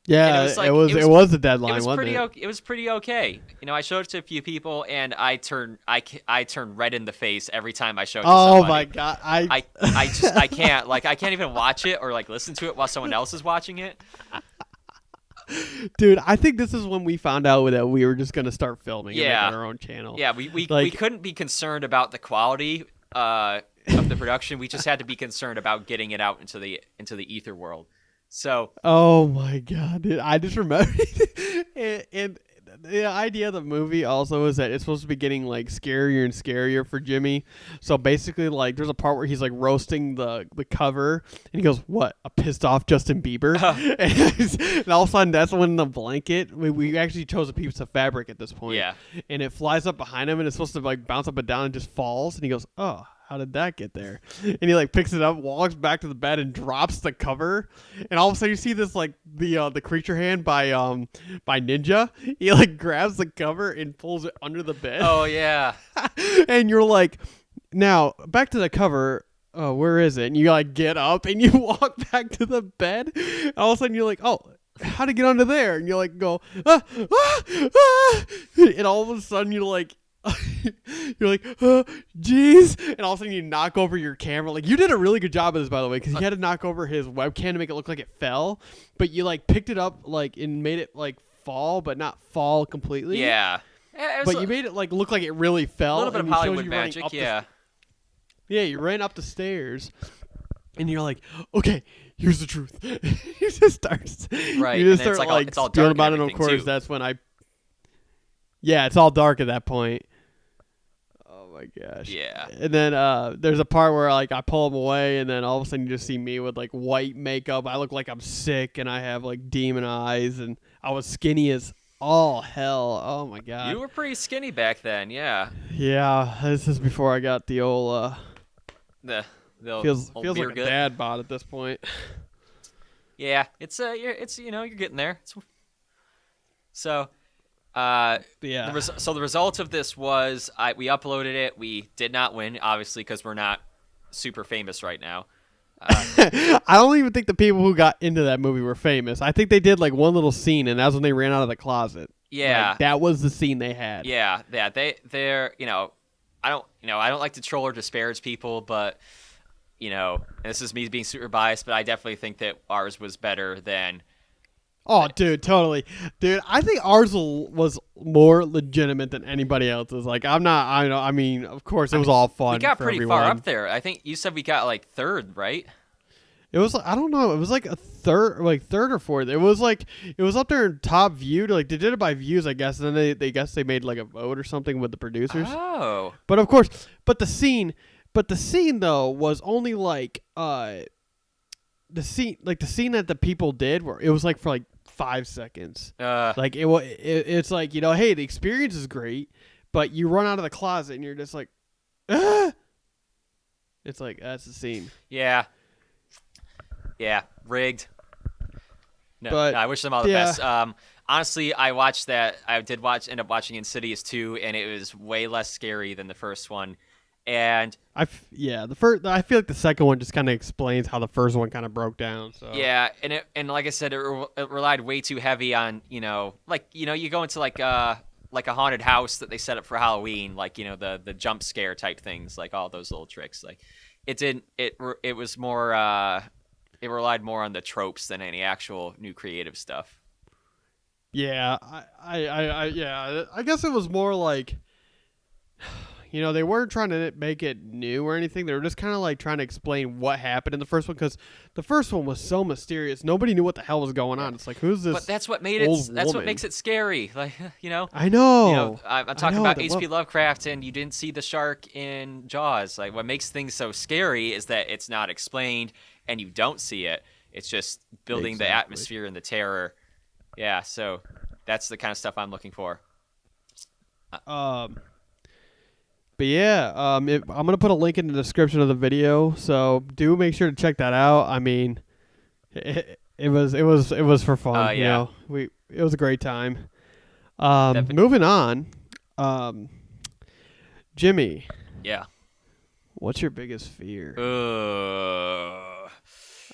Yeah, it was the deadline. It was pretty okay. I showed it to a few people, and I turn red in the face every time I showed it to somebody. Oh my god, I can't I can't even watch it or like listen to it while someone else is watching it. Dude, I think this is when we found out that we were just gonna start filming and making our own channel. Yeah, we couldn't be concerned about the quality of the production. We just had to be concerned about getting it out into the ether world. So. Oh my god, dude! I just remember, and the idea of the movie also is that it's supposed to be getting like scarier and scarier for Jimmy. So basically, like, there's a part where he's like roasting the cover, and he goes, "What? A pissed off Justin Bieber?" And all of a sudden, that's when the blanket. We actually chose a piece of fabric at this point. Yeah. And it flies up behind him, and it's supposed to like bounce up and down, and just falls. And he goes, "Oh. How did that get there?" And he like picks it up, walks back to the bed, and drops the cover. And all of a sudden, you see this like the creature hand by Ninja. He like grabs the cover and pulls it under the bed. Oh yeah. And you're like, now back to the cover. Oh, where is it? And you like get up and you walk back to the bed. And all of a sudden, you're like, oh. How to get under there? And you like go, and all of a sudden you're like. You're like, jeez, and all of a sudden you knock over your camera. Like, you did a really good job of this, by the way, because you had to knock over his webcam to make it look like it fell, but you like picked it up like and made it like fall, but not fall completely. Yeah, but you made it like look like it really fell. A little bit of Hollywood magic. Yeah, you ran up the stairs, and you're like, okay, here's the truth. You just start, right? You just start like it's all dark about it. Of course, too. that's when I. Yeah, it's all dark at that point. Oh my gosh. Yeah. And then there's a part where like I pull him away, and then all of a sudden you just see me with like white makeup. I look like I'm sick, and I have like demon eyes, and I was skinny as all hell. Oh my god. You were pretty skinny back then, yeah. Yeah, this is before I got the old The feels old like beer a gut. dad bod at this point. Yeah, it's you're getting there. So, Yeah. the result of this was we uploaded it. We did not win, obviously, because we're not super famous right now. I don't even think the people who got into that movie were famous. I think they did like one little scene, and that's when they ran out of the closet. Yeah, Like, that was the scene they had. yeah. They're I don't like to troll or disparage people, but and this is me being super biased, but I definitely think that ours was better than. Oh, dude, totally. Dude, I think ours was more legitimate than anybody else's. Like, I mean, of course, it was all fun. We got for pretty everyone. far up there. I think you said we got like third, right? It was, I don't know, it was like a third or fourth. It was up there in top view. Like, they did it by views, I guess, and then they made like a vote or something with the producers. Oh. But of course, the scene though was only like the scene that the people did where it was like for like 5 seconds. Like it's like, hey, the experience is great, but you run out of the closet and you're just like, ah! It's like that's the scene. Yeah, rigged. No, But, I wish them all the yeah. best. Honestly, I watched that. I did end up watching Insidious 2, and it was way less scary than the first one. And I feel like the second one just kind of explains how the first one kind of broke down. So yeah, and like I said, it relied way too heavy on you go into like a haunted house that they set up for Halloween, like the jump scare type things, like all those little tricks. Like it was more it relied more on the tropes than any actual new creative stuff. yeah, I guess it was more like. They weren't trying to make it new or anything. They were just kind of like trying to explain what happened in the first one because the first one was so mysterious. Nobody knew what the hell was going on. It's like, who's this? But that's what made it. That's what makes it scary. Like I know. I'm talking about H.P. Lovecraft, and you didn't see the shark in Jaws. Like, what makes things so scary is that it's not explained, and you don't see it. It's just building the atmosphere and the terror. Yeah, so that's the kind of stuff I'm looking for. But yeah, I'm gonna put a link in the description of the video, so do make sure to check that out. I mean, it was for fun. Yeah. It was a great time. Moving on, Jimmy. Yeah. What's your biggest fear? Uh,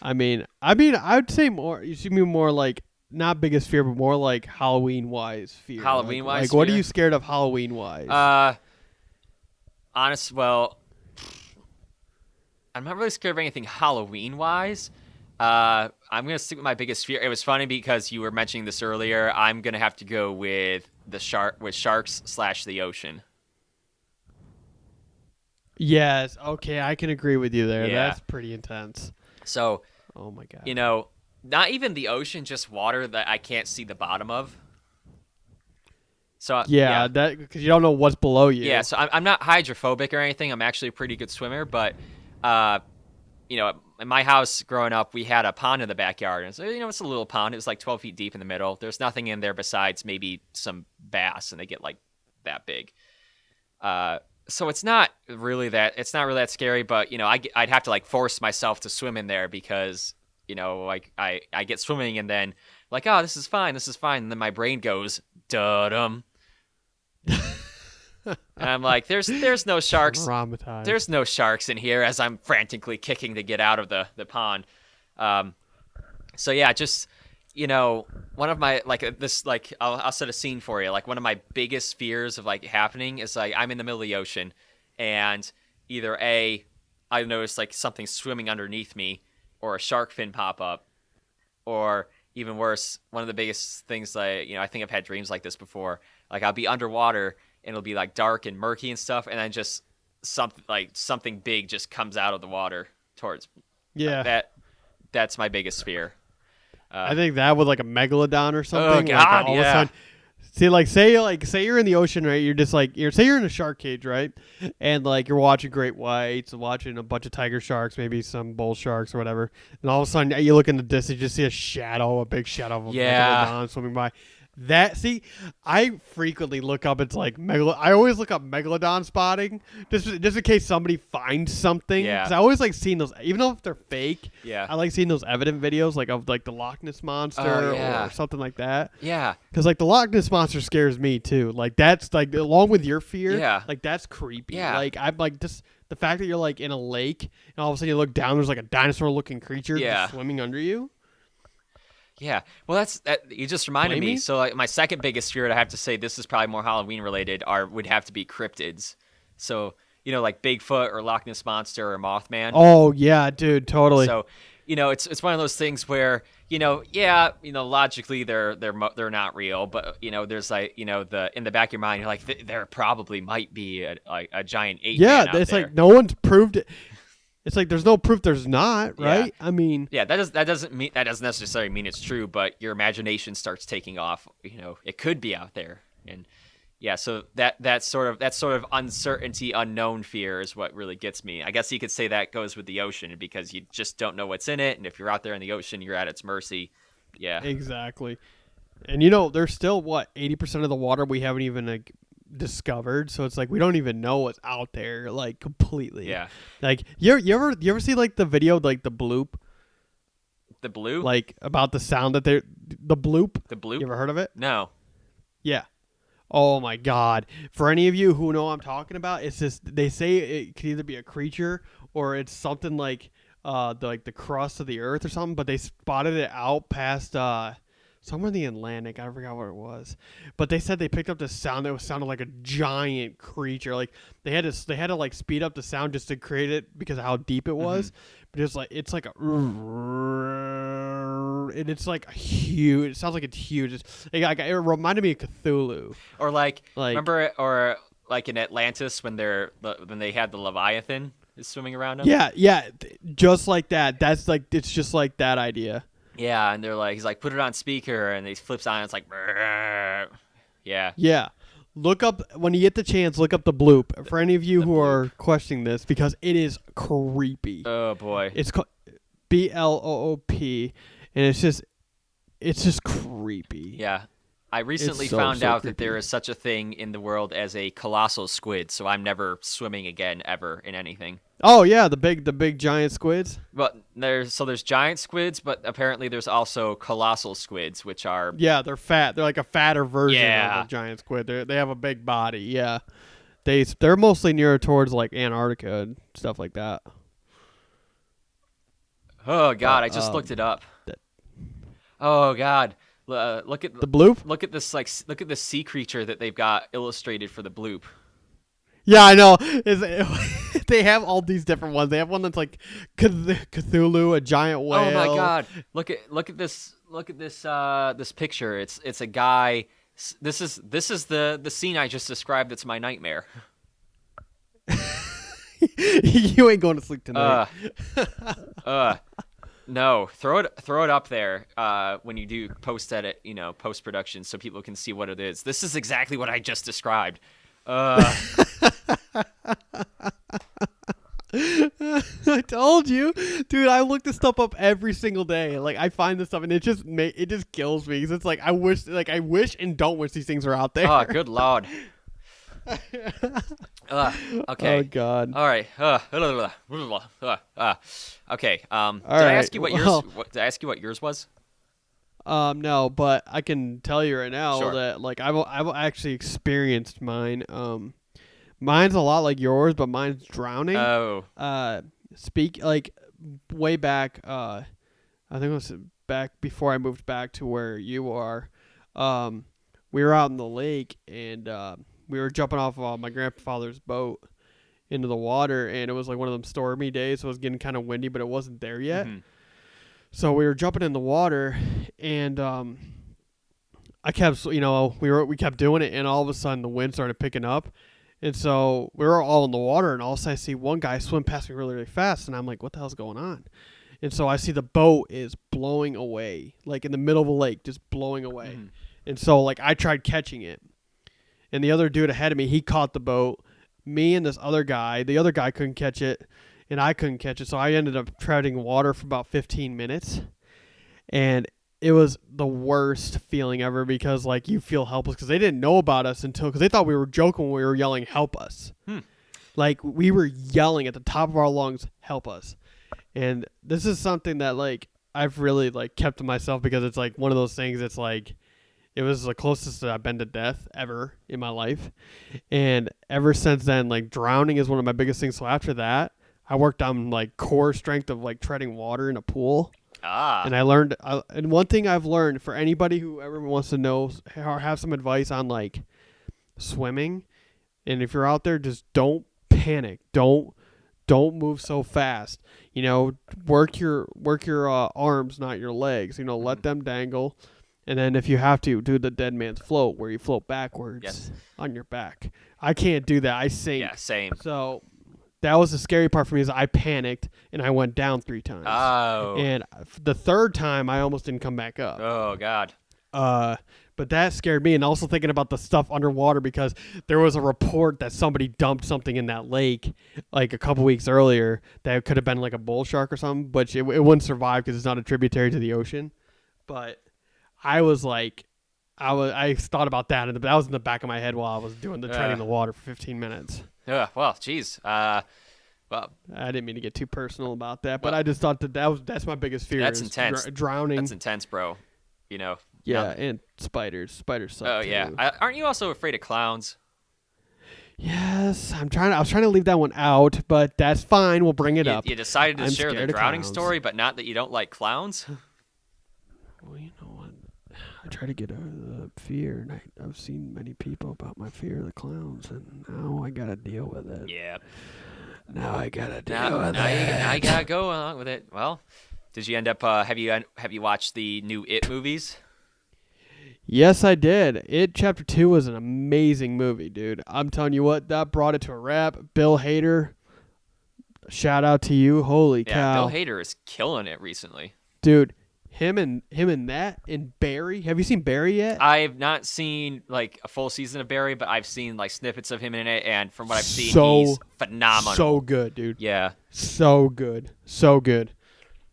I mean, I'd say more. You see me more like not biggest fear, but more like Halloween wise fear. Halloween wise. Like, what are you scared of Halloween wise? Well, I'm not really scared of anything Halloween wise. I'm gonna stick with my biggest fear. It was funny because you were mentioning this earlier. I'm gonna have to go with sharks / the ocean. Yes. Okay, I can agree with you there. Yeah. That's pretty intense. So, Oh my god. not even the ocean, just water that I can't see the bottom of. So Yeah, that because you don't know what's below you. Yeah, so I'm not hydrophobic or anything. I'm actually a pretty good swimmer, but in my house growing up, we had a pond in the backyard, and so it's a little pond. It was like 12 feet deep in the middle. There's nothing in there besides maybe some bass, and they get like that big. So it's not really that scary, but I'd have to like force myself to swim in there because like I get swimming and then like, oh, this is fine, and then my brain goes dum. And I'm like, there's no sharks. Traumatized. There's no sharks in here as I'm frantically kicking to get out of the pond. So yeah, just one of my I'll set a scene for you. Like one of my biggest fears of like happening is like I'm in the middle of the ocean, and either I notice like something swimming underneath me, or a shark fin pop up, or even worse, one of the biggest things like I think I've had dreams like this before. Like I'll be underwater and it'll be like dark and murky and stuff, and then just something big just comes out of the water towards me. Yeah. That's my biggest fear. I think that with like a megalodon or something. Oh, God, like all yeah. of a sudden, See, say you're in the ocean, right? You're just like say you're in a shark cage, right? And like you're watching great whites, watching a bunch of tiger sharks, maybe some bull sharks or whatever. And all of a sudden, you look in the distance, you just see a big shadow of a megalodon swimming by. I frequently look up. It's like I always look up megalodon spotting just in case somebody finds something. Yeah. Because I always like seeing those, even though if they're fake. Yeah. I like seeing those evident videos, like of like the Loch Ness monster or something like that. Yeah. Because like the Loch Ness monster scares me too. Like that's like along with your fear. Yeah. Like that's creepy. Yeah. Like I'm like just the fact that you're like in a lake and all of a sudden you look down, there's like a dinosaur-looking creature just swimming under you. Yeah, well, you just reminded me. So, like, my second biggest fear, I have to say, this is probably more Halloween related, would have to be cryptids. So, like Bigfoot or Loch Ness monster or Mothman. Oh yeah, dude, totally. So, it's one of those things where, logically they're not real, but there's like, in the back of your mind, you're like, there probably might be a giant ape. Yeah, man out it's there. like no one's proved it. It's like there's no proof there's not, right? Yeah. I mean, yeah, that doesn't necessarily mean it's true, but your imagination starts taking off. It could be out there, and yeah, so that sort of uncertainty, unknown fear is what really gets me. I guess you could say that goes with the ocean because you just don't know what's in it, and if you're out there in the ocean, you're at its mercy. Yeah, exactly. And there's still 80% of the water we haven't even like discovered, so it's like we don't even know what's out there like completely. Yeah, like you ever see like the video like the bloop like about the sound that the bloop you ever heard of it? No. Yeah. Oh my god, for any of you who know what I'm talking about, it's just they say it could either be a creature or it's something like the crust of the earth or something, but they spotted it out past somewhere in the Atlantic. I forgot what it was, but they said they picked up the sound that was sounded like a giant creature. Like they had to like speed up the sound just to create it because of how deep it was. But it's like and it's like huge. It sounds like it's huge. It reminded me of Cthulhu. Or like remember, or like in Atlantis when they had the Leviathan is swimming around them. Yeah, just like that. That's like it's just like that idea. Yeah, and he's like, put it on speaker, and he flips on, and it's like, brrr. Yeah. Yeah. Look up, when you get the chance, look up the bloop. For any of you who are questioning this, because it is creepy. Oh, boy. It's called BLOOP, and it's just creepy. Yeah. I recently found out that there is such a thing in the world as a colossal squid, so I'm never swimming again, ever, in anything. Oh yeah, the big giant squids. But there's giant squids, but apparently there's also colossal squids, which are they're fat. They're like a fatter version of a giant squid. They have a big body. Yeah, they're mostly near towards like Antarctica and stuff like that. Oh god, I just looked it up. Oh god, look at the bloop. Look at this sea creature that they've got illustrated for the bloop. Yeah, I know. They have all these different ones. They have one that's like Cthulhu, a giant whale. Oh my god! Look at this this picture. It's a guy. This is the scene I just described. That's my nightmare. You ain't going to sleep tonight. No, throw it up there when you do post edit, post production, so people can see what it is. This is exactly what I just described. I told you, dude. I look this stuff up every single day. Like I find this stuff, and it just kills me. Cause it's like I wish and don't wish these things are out there. Oh, good lord. Okay. Oh god. All right. Okay. Did I ask you what yours? Did I ask you what yours was? No, but I can tell you right now Sure. that like I've actually experienced mine. Mine's a lot like yours, but mine's drowning. Oh. Like way back. I think it was back before I moved back to where you are. We were out in the lake and we were jumping off of my grandfather's boat into the water, and it was like one of them stormy days, so it was getting kind of windy, but it wasn't there yet. Mm-hmm. So we were jumping in the water, and I kept, we kept doing it, and all of a sudden the wind started picking up, and so we were all in the water, and all of a sudden I see one guy swim past me really, really fast, and I'm like, what the hell's going on? And so I see the boat is blowing away, like in the middle of a lake, just blowing away. Mm-hmm. And so like I tried catching it, and the other dude ahead of me, he caught the boat. Me and this other guy, the other guy couldn't catch it, and I couldn't catch it. So I ended up treading water for about 15 minutes, and it was the worst feeling ever because like you feel helpless because they didn't know about us because they thought we were joking when we were yelling, "Help us!" Like we were yelling at the top of our lungs, "Help us!" And this is something that like I've really like kept to myself because it's like one of those things. It's like it was the closest that I've been to death ever in my life, and ever since then, like drowning is one of my biggest things. So after that, I worked on like core strength of like treading water in a pool. And I learned, and one thing I've learned for anybody who ever wants to know or have some advice on like swimming, and if you're out there, just don't panic. Don't move so fast. You know, work your arms, not your legs. You know, let them dangle, and then if you have to, do the dead man's float where you float backwards on your back. I can't do that. I sink. Yeah, same. So that was the scary part for me is I panicked and I went down 3 times. Oh. And the third time I almost didn't come back up. Oh God. But that scared me, and also thinking about the stuff underwater because there was a report that somebody dumped something in that lake like a couple weeks earlier that could have been like a bull shark or something, but it wouldn't survive because it's not a tributary to the ocean. But I was like, I thought about that, and that was in the back of my head while I was doing the treading the water for 15 minutes. Well, geez. Well, I didn't mean to get too personal about that, but I just thought that's my biggest fear. That's is intense. Drowning. That's intense, bro. You know. Yeah, and spiders. Spiders suck. Oh yeah. too. Aren't you also afraid of clowns? Yes, I was trying to leave that one out, but that's fine. We'll bring it up. You decided to I'm share the scared of drowning clowns. story, but not that you don't like clowns. Well, you know what? I try to get over the fear, and I've seen many people about my fear of the clowns, and now I gotta deal with it. Yeah. Now I gotta deal with Now it. you gotta go along with it. Well, did you end up? Have you watched the new It movies? Yes, I did. It Chapter 2 was an amazing movie, dude. I'm telling you what, that brought it to a wrap. Bill Hader, shout out to you. Holy Yeah, cow. Bill Hader is killing it recently. Dude, him and that and Barry. Have you seen Barry yet? I've not seen like a full season of Barry, but I've seen like snippets of him in it, and from what I've seen, he's phenomenal. So good, dude. Yeah. So good. So good.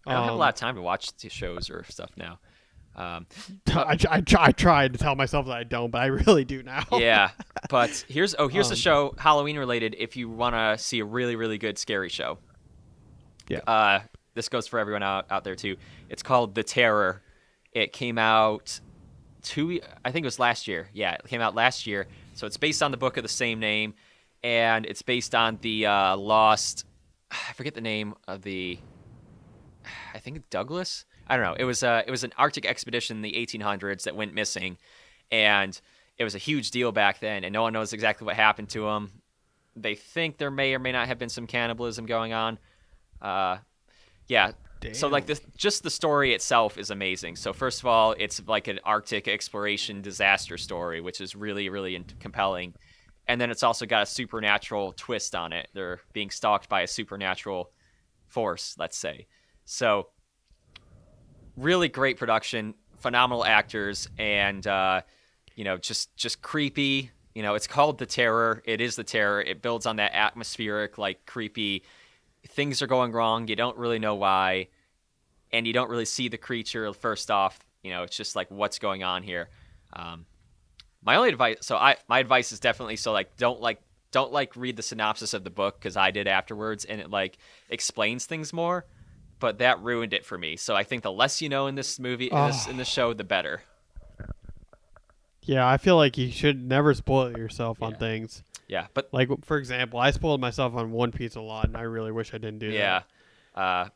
I don't have a lot of time to watch the shows or stuff now. I tried to tell myself that I don't, but I really do now. Yeah, but here's a show, Halloween related, if you want to see a really, really good scary show. Yeah. This goes for everyone out there too. It's called The Terror. It came out I think it was last year. Yeah, it came out last year. So it's based on the book of the same name, and it's based on the lost, I forget the name of I think Douglas? I don't know. It was an Arctic expedition in the 1800s that went missing, and it was a huge deal back then, and no one knows exactly what happened to him. They think there may or may not have been some cannibalism going on. Yeah. Damn. So like just the story itself is amazing. So first of all, it's like an Arctic exploration disaster story, which is really, really compelling. And then it's also got a supernatural twist on it. They're being stalked by a supernatural force, let's say. So really great production, phenomenal actors, and just creepy. You know, it's called The Terror. It is The Terror. It builds on that atmospheric, like creepy. Things are going wrong. You don't really know why, and you don't really see the creature first off. You know, it's just like what's going on here. My only advice. My advice is definitely don't read the synopsis of the book because I did afterwards, and it like explains things more. But that ruined it for me. So I think the less you know in this movie, in this show, the better. Yeah, I feel like you should never spoil yourself on things. Yeah, but like for example, I spoiled myself on One Piece a lot, and I really wish I didn't do that. Yeah.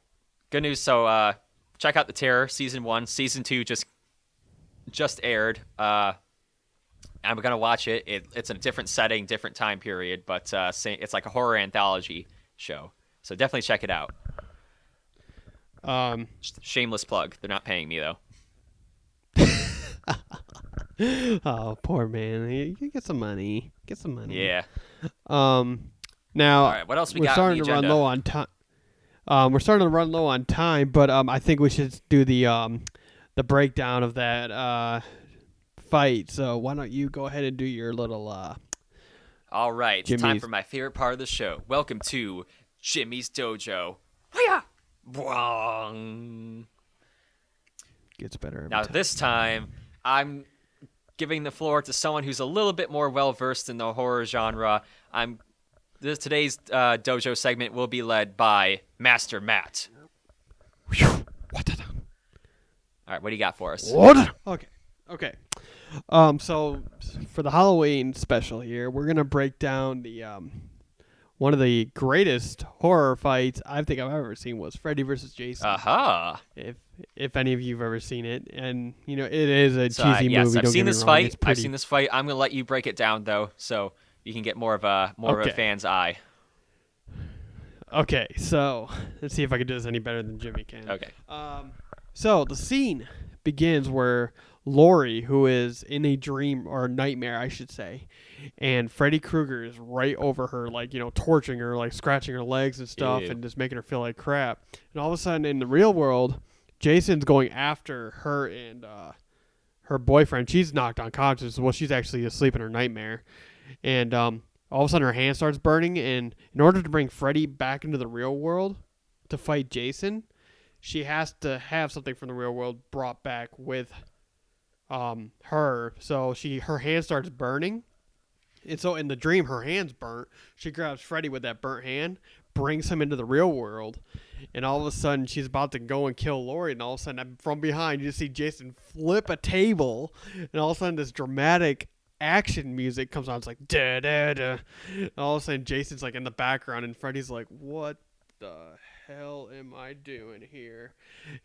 Good news. So check out The Terror season 1. Season 2 just aired. I'm gonna watch it. It's in a different setting, different time period, but it's like a horror anthology show. So definitely check it out. Shameless plug. They're not paying me though. Oh, poor man. You get some money. Get some money. Yeah. Now, all right, what else we we're got starting on the to run agenda? low on time. We're starting to run low on time, but I think we should do the breakdown of that fight. So why don't you go ahead and do your little All right, it's time Jimmy's. for my favorite part of the show. Welcome to Jimmy's Dojo. Hiya! Bwong. Gets better every Now time. this time, I'm giving the floor to someone who's a little bit more well versed in the horror genre. Today's dojo segment will be led by Master Matt. All right, what do you got for us? Okay. So for the Halloween special here, we're gonna break down the one of the greatest horror fights I think I've ever seen was Freddy versus Jason. Aha! If any of you've ever seen it, and it is a So, cheesy yes, movie. I've don't seen get me this wrong, fight. it's I've pretty- seen this fight. I'm gonna let you break it down though, so you can get more of a Okay. fan's eye. Okay, so let's see if I can do this any better than Jimmy can. Okay. So the scene begins where Lori, who is in a dream or a nightmare, I should say, and Freddy Krueger is right over her, like, torturing her, like scratching her legs and stuff, Ew. and just making her feel like crap. And all of a sudden, in the real world, Jason's going after her and her boyfriend. She's knocked unconscious. Well, she's actually asleep in her nightmare. And all of a sudden, her hand starts burning. And in order to bring Freddy back into the real world to fight Jason, she has to have something from the real world brought back with her. So her hand starts burning. And so in the dream, her hand's burnt. She grabs Freddy with that burnt hand, brings him into the real world, and all of a sudden she's about to go and kill Lori, and all of a sudden from behind you just see Jason flip a table, and all of a sudden this dramatic action music comes on. It's like da da da. And all of a sudden Jason's like in the background, and Freddy's like, "What the hell am I doing here?"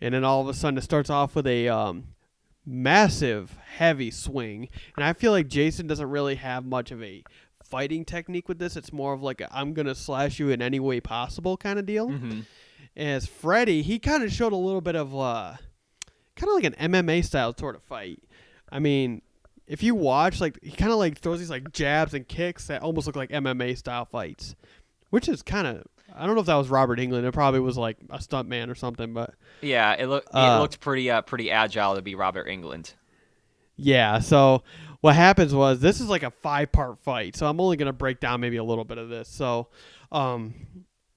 And then all of a sudden it starts off with a massive heavy swing, and I feel like Jason doesn't really have much of a fighting technique with this. It's more of like a, I'm gonna slash you in any way possible kind of deal. Mm-hmm. As Freddy, he kind of showed a little bit of kind of like an MMA style sort of fight. I mean, if you watch, like, he kind of like throws these like jabs and kicks that almost look like MMA style fights, which is kind of, I don't know if that was Robert Englund. It probably was like a stuntman or something, but Yeah, it looked pretty agile to be Robert Englund. yeah. So what happens was, this is like a 5-part fight, so I'm only gonna break down maybe a little bit of this. So,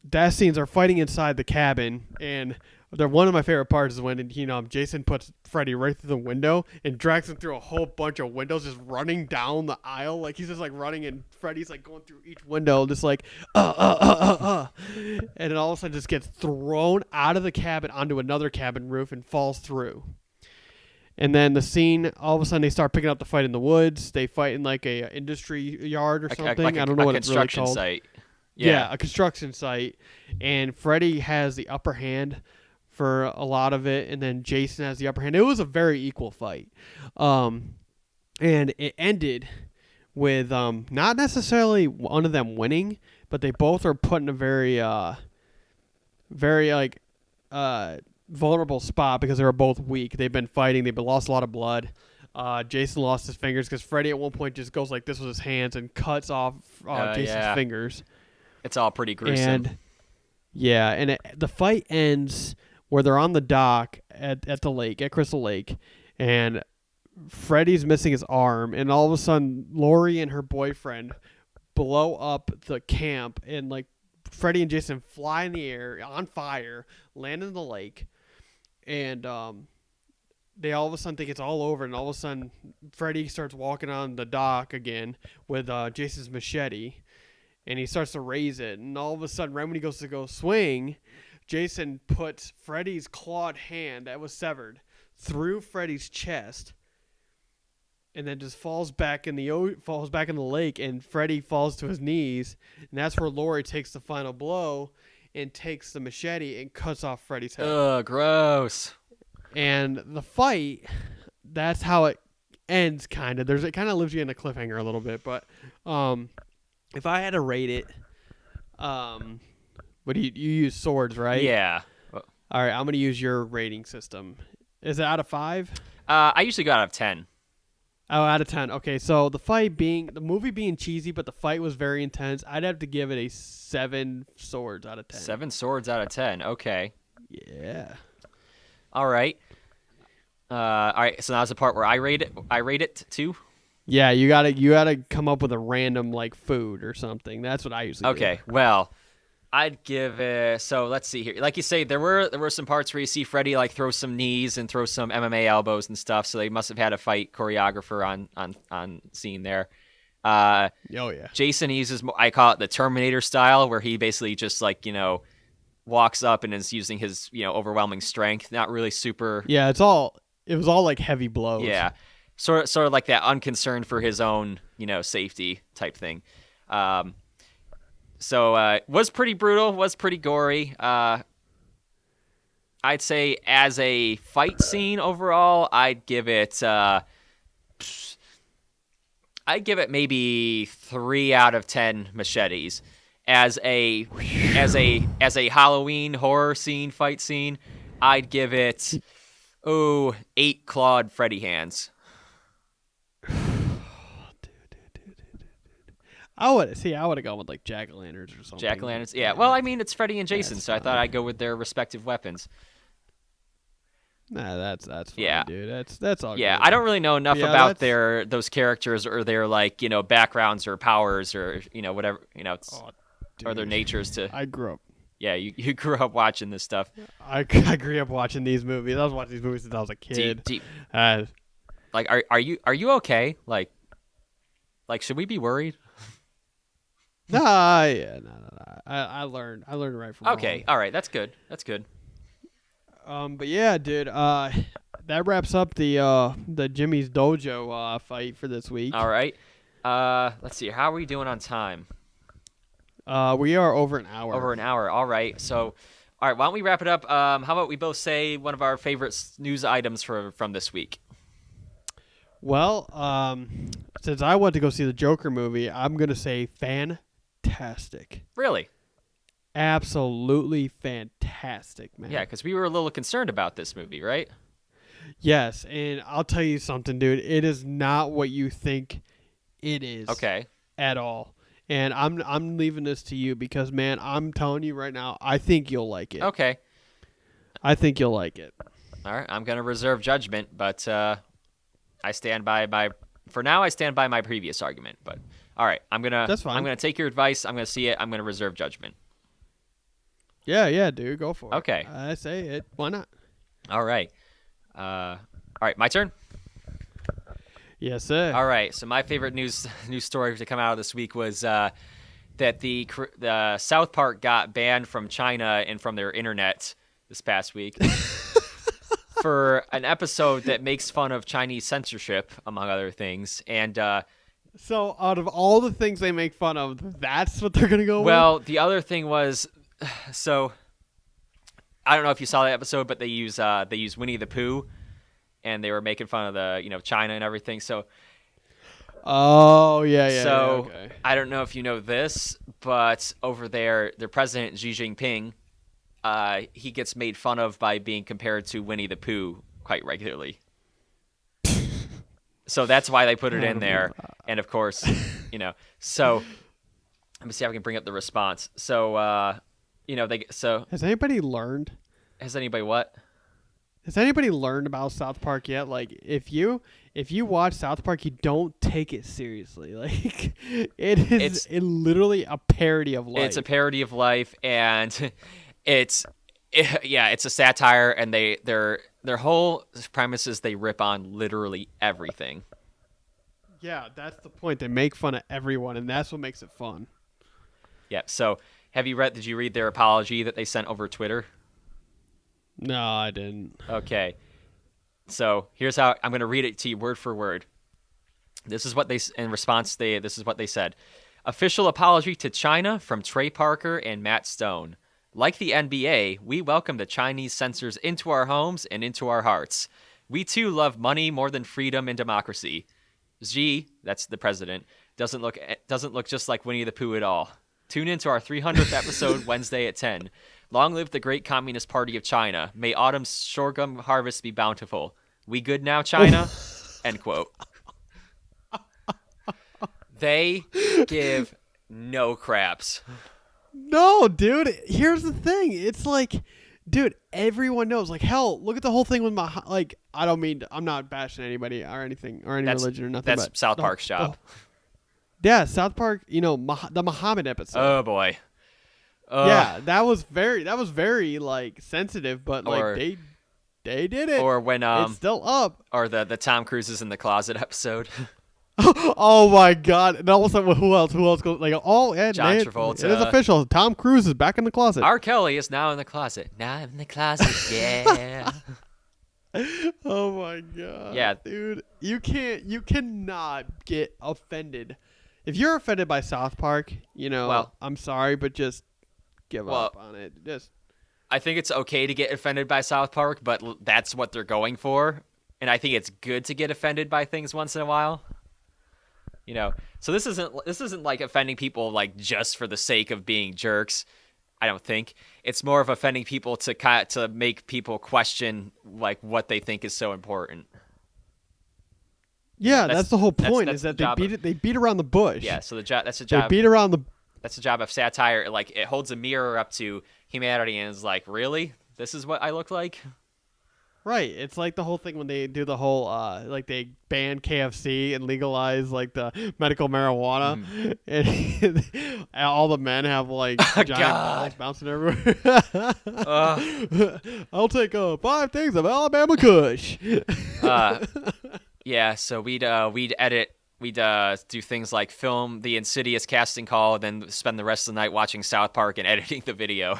that scenes are fighting inside the cabin, and one of my favorite parts is when Jason puts Freddy right through the window and drags him through a whole bunch of windows, just running down the aisle, like he's just like running, and Freddy's like going through each window, just like and then all of a sudden just gets thrown out of the cabin onto another cabin roof and falls through. And then the scene, all of a sudden they start picking up the fight in the woods. They fight in like a industry yard or something. I don't know what it's really construction called. site. Yeah, a construction site, and Freddy has the upper hand for a lot of it, and then Jason has the upper hand. It was a very equal fight, and it ended with not necessarily one of them winning, but they both are put in a very vulnerable spot because they were both weak. They've been fighting. They've lost a lot of blood. Jason lost his fingers because Freddy at one point just goes like this with his hands and cuts off Jason's fingers. It's all pretty gruesome. And the fight ends where they're on the dock at the lake, at Crystal Lake, and Freddy's missing his arm, and all of a sudden Lori and her boyfriend blow up the camp, and like Freddy and Jason fly in the air on fire, land in the lake, and they all of a sudden think it's all over, and all of a sudden Freddy starts walking on the dock again with Jason's machete, and he starts to raise it, and all of a sudden, right when he goes to go swing, Jason puts Freddy's clawed hand that was severed through Freddy's chest, and then just falls back in the lake, and Freddy falls to his knees, and that's where Lori takes the final blow and takes the machete and cuts off Freddy's head. Ugh, gross. And the fight, that's how it ends, kind of. It kind of leaves you in a cliffhanger a little bit, but if I had to rate it, what do you use swords, right? Yeah. All right, I'm gonna use your rating system. Is it out of 5? I usually go out of 10. Oh, out of 10. Okay, so the movie being cheesy, but the fight was very intense, I'd have to give it a 7 swords out of 10. 7 swords out of 10. Okay. Yeah. All right. All right, so now's the part where I rate it. I rate it too. Yeah, you gotta come up with a random like food or something. That's what I usually do. Okay, well, I'd give it. So let's see here. Like you say, there were some parts where you see Freddy like throw some knees and throw some MMA elbows and stuff. So they must have had a fight choreographer on scene there. Oh yeah. Jason uses, I call it the Terminator style, where he basically just like walks up and is using his overwhelming strength. Not really super. Yeah, it was all like heavy blows. Yeah, sort of like that, unconcerned for his own safety type thing. So was pretty brutal, was pretty gory. I'd say as a fight scene overall, I'd give it maybe 3 out of 10 machetes. As a Halloween horror scene, fight scene, I'd give it 8 clawed Freddy hands. I would have gone with like jack-o'-lanterns or something. Jack-o'-lanterns, yeah. Well, I mean, it's Freddy and Jason, so I thought I'd go with their respective weapons. Nah, that's fine, Yeah. dude. That's all. Yeah, good. I don't really know enough Yeah, about those characters or their like backgrounds or powers or whatever or their dude. natures to. I grew up. Yeah, you grew up watching this stuff. I grew up watching these movies. I was watching these movies since I was a kid. Deep. Uh, Like, are you okay? Like, should we be worried? nah, yeah, no. I learned right from Okay, all right, that's good. That's good. wrong. But yeah, dude. That wraps up the Jimmy's Dojo fight for this week. All right. Let's see. How are we doing on time? We are over an hour. Over an hour. All right. So, all right. Why don't we wrap it up? How about we both say one of our favorite news items from this week? Well, since I went to go see the Joker movie, I'm gonna say fantastic. Really? Absolutely fantastic, man. Yeah, because we were a little concerned about this movie, right? Yes, and I'll tell you something, dude. It is not what you think it is. Okay. At all. And I'm leaving this to you because, man, I'm telling you right now, I think you'll like it. Okay. I think you'll like it. All right. I'm gonna reserve judgment, but I stand by my. For now, I stand by my previous argument. But all right, That's fine. I'm gonna take your advice. I'm gonna see it. I'm gonna reserve judgment. Yeah, dude, go for it. Okay. I say it. Why not? All right. All right, my turn. Yes, sir. All right. So my favorite news story to come out of this week was that the South Park got banned from China and from their internet this past week for an episode that makes fun of Chinese censorship, among other things. And So, out of all the things they make fun of, that's what they're gonna go with. well, the other thing was, so I don't know if you saw that episode, but they use Winnie the Pooh, and they were making fun of the China and everything. So oh yeah. so Okay. I don't know if you know this, but over there, their president Xi Jinping, he gets made fun of by being compared to Winnie the Pooh quite regularly. So that's why they put it in there, and of course, So let me see if I can bring up the response. So Has anybody learned? has anybody what? Has anybody learned about South Park yet? Like, if you watch South Park, you don't take it seriously. Like, it's literally a parody of life. It's a parody of life, and it's a satire, and their whole premise is they rip on literally everything. Yeah, that's the point. They make fun of everyone, and that's what makes it fun. Yeah. So did you read their apology that they sent over Twitter? No, I didn't. Okay. So here's how I'm going to read it to you word for word. This is what this is what they said. Official apology to China from Trey Parker and Matt Stone. Like the NBA, we welcome the Chinese censors into our homes and into our hearts. We too love money more than freedom and democracy. Xi, that's the president, doesn't look just like Winnie the Pooh at all. Tune into our 300th episode Wednesday at 10. Long live the great Communist Party of China. May autumn's sorghum harvest be bountiful. We good now, China? End quote. They give no craps. No, dude. Here's the thing. It's like Dude, everyone knows. Like, hell, look at the whole thing with like. I don't mean I'm not bashing anybody or anything or any religion or nothing. That's but South Park's job. Yeah, South Park. You know, the Muhammad episode. Oh boy. Yeah, that was very like sensitive, but like they did it. Or when it's still up. Or the Tom Cruise is in the closet episode. Oh my god! And all of a sudden, who else? Who else goes? Like, oh, and John Travolta. It is official. Tom Cruise is back in the closet. R. Kelly is now in the closet. Now in the closet, yeah. Oh my god. Yeah, dude, you cannot get offended. If you're offended by South Park, you know, well, I'm sorry, but just give up on it. Just. I think it's okay to get offended by South Park, but that's what they're going for, and I think it's good to get offended by things once in a while. You know, so this isn't like offending people like just for the sake of being jerks. I don't think it's more of offending people to make people question like what they think is so important. Yeah, that's the whole point. Is that they beat around the bush. Yeah, so that's the job. They beat around the. That's the job of satire. Like it holds a mirror up to humanity and is like, really, this is what I look like. Right. It's like the whole thing when they do the whole like they ban KFC and legalize like the medical marijuana, and all the men have like giant balls bouncing everywhere. I'll take 5 things of Alabama Kush. Yeah. So we'd edit. We'd do things like film the Insidious casting call, then spend the rest of the night watching South Park and editing the video.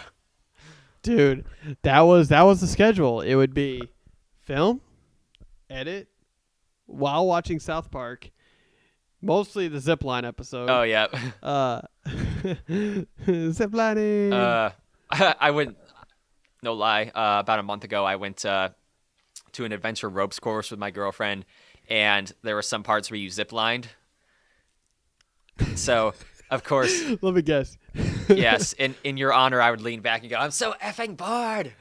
Dude, that was the schedule. It would be film, edit, while watching South Park, mostly the Zipline episode. Oh yeah. Ziplining. I went. No lie. About a month ago, I went to an adventure ropes course with my girlfriend, and there were some parts where you ziplined. So, of course. Let me guess. Yes, in your honor, I would lean back and go, "I'm so effing bored."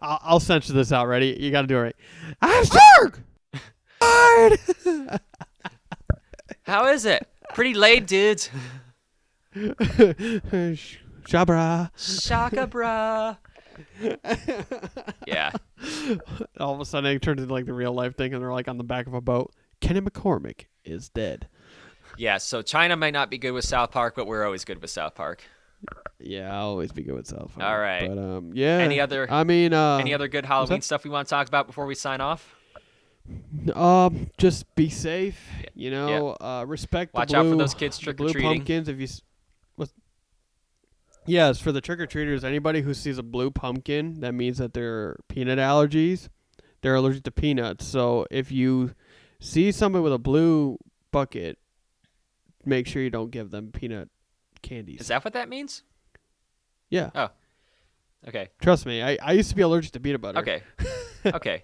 I'll censor this out. Ready? You got to do it right. I'm Stark. Bored. How is it? Pretty late, dudes. Shabra. Shaka bra. Yeah. All of a sudden, it turns into like the real life thing, and they're like on the back of a boat. Kenny McCormick is dead. Yeah, so China might not be good with South Park, but we're always good with South Park. Yeah, I'll always be good with South Park. All right. But yeah. Any other good Halloween stuff we want to talk about before we sign off? Just be safe. Yeah. You know, respect. Watch the blue, out for those kids trick or treating. Blue pumpkins. If you. Yes, for the trick or treaters, anybody who sees a blue pumpkin, that means that they're peanut allergies. They're allergic to peanuts. So if you see somebody with a blue bucket, make sure you don't give them peanut candies. Is that what that means? Yeah. Oh. Okay. Trust me, I used to be allergic to peanut butter. Okay. Okay.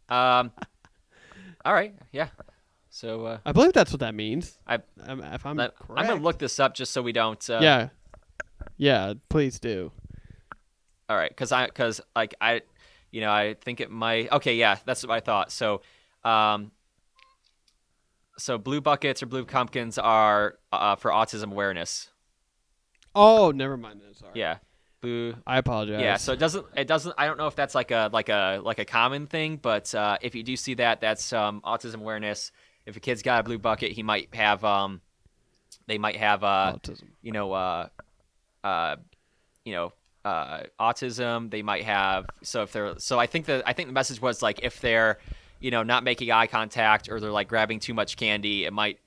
All right. Yeah. So. I believe that's what that means. if I'm correct. I'm gonna look this up just so we don't. Yeah. Yeah. Please do. All right, because I think it might. Okay, yeah, that's what I thought. So, so blue buckets or blue pumpkins are for autism awareness. Oh, never mind then. Sorry. Yeah, blue. I apologize. Yeah, so it doesn't. I don't know if that's like a common thing, but if you do see that, that's autism awareness. If a kid's got a blue bucket, he might have they might have autism. Autism. They might have. So if they're. So I think the message was like if they're, not making eye contact or they're like grabbing too much candy, it might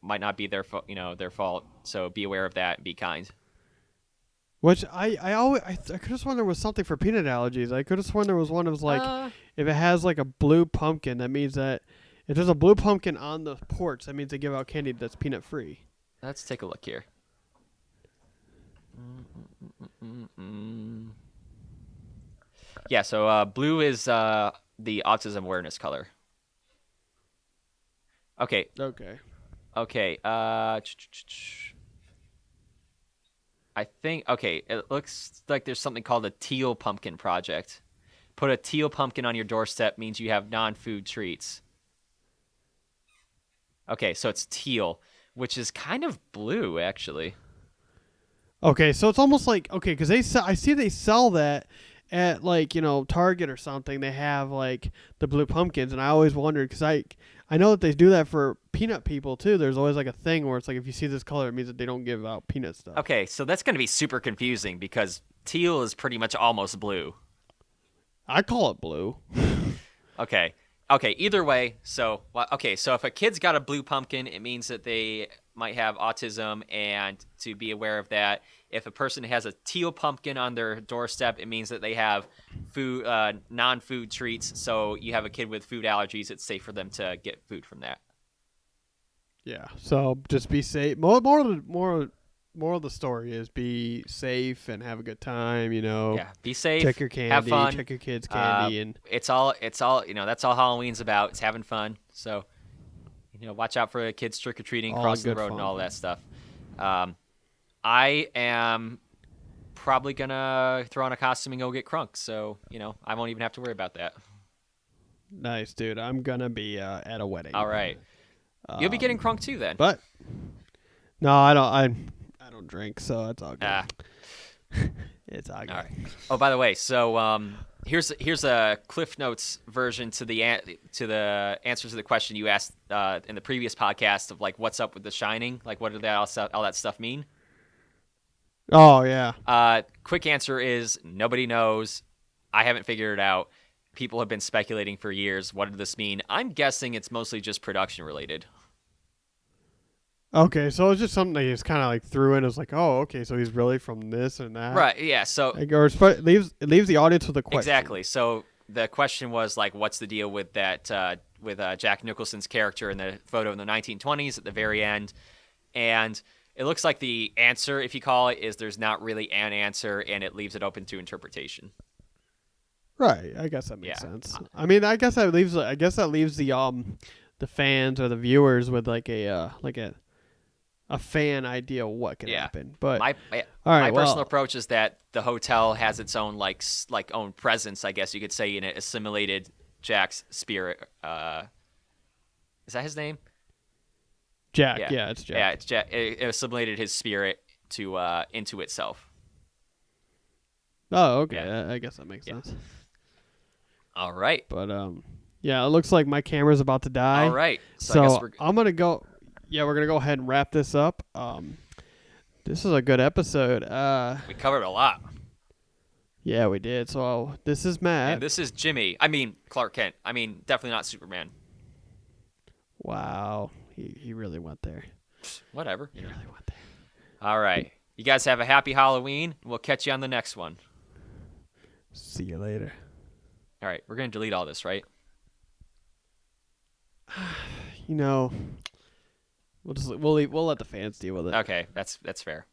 not be their fault. So be aware of that and be kind. Which I could have sworn there was something for peanut allergies. I could have sworn there was one that was like if it has like a blue pumpkin, that means that if there's a blue pumpkin on the porch, that means they give out candy that's peanut free. Let's take a look here. Yeah, so blue is the autism awareness color. Okay. I think, it looks like there's something called a teal pumpkin project. Put a teal pumpkin on your doorstep means you have non-food treats. Okay, so it's teal, which is kind of blue, actually. Okay, so it's almost like because I see they sell that at like Target or something. They have like the blue pumpkins, and I always wondered because I know that they do that for peanut people too. There's always like a thing where it's like if you see this color, it means that they don't give out peanut stuff. Okay, so that's going to be super confusing because teal is pretty much almost blue. I call it blue. Okay. Either way, so if a kid's got a blue pumpkin, it means that they might have autism, and to be aware of that. If a person has a teal pumpkin on their doorstep, it means that they have food, non-food treats. So you have a kid with food allergies, it's safe for them to get food from that. Yeah. So just be safe. More of the story is be safe and have a good time. Yeah, be safe. Check your candy. Have fun. Check your kids' candy, and it's all that's all Halloween's about. It's having fun. So watch out for the kids trick or treating, All crossing the good road, fun. and all that stuff. I am probably gonna throw on a costume and go get crunk. So I won't even have to worry about that. nice, dude. I'm gonna be at a wedding. All right, you'll be getting crunk too then. But no, I don't. I don't drink, so it's all good. Ah. It's all good. All right. Oh, by the way, so here's a Cliff Notes version to the answer to the question you asked in the previous podcast of like what's up with The Shining, like what did all that stuff mean? Oh yeah. Quick answer is nobody knows. I haven't figured it out. People have been speculating for years. What did this mean? I'm guessing it's mostly just production related. Okay, so it's just something that he just kind of like threw in. It was like, oh, okay, so he's really from this and that, Right. Yeah. So Like, or it leaves the audience with a question. exactly. So the question was like, what's the deal with that with Jack Nicholson's character in the photo in the 1920s at the very end? And it looks like the answer, if you call it, is there's not really an answer, and it leaves it open to interpretation. Right. I guess that makes Yeah. sense. I mean, I guess that leaves the fans or the viewers with like a fan idea of what could Yeah. happen. But My all right, personal well, approach is that the hotel has its own like own presence, I guess you could say, in it assimilated Jack's spirit. Is that his name? Jack. Yeah, it's Jack. Yeah, it's Jack. It assimilated his spirit to into itself. Oh, okay. Yeah. I guess that makes Yeah. sense. All right. But yeah, it looks like my camera's about to die. All right. So, So I guess we're I'm gonna go. Yeah, we're gonna go ahead and wrap this up. This is a good episode. we covered a lot. Yeah, we did. So this is Matt. And this is Jimmy. I mean Clark Kent. I mean definitely not Superman. Wow, he really went there. Whatever. He really went there. All right. You guys have a happy Halloween. We'll catch you on the next one. See you later. All right. We're gonna delete all this, right? We'll let the fans deal with it. Okay. That's fair.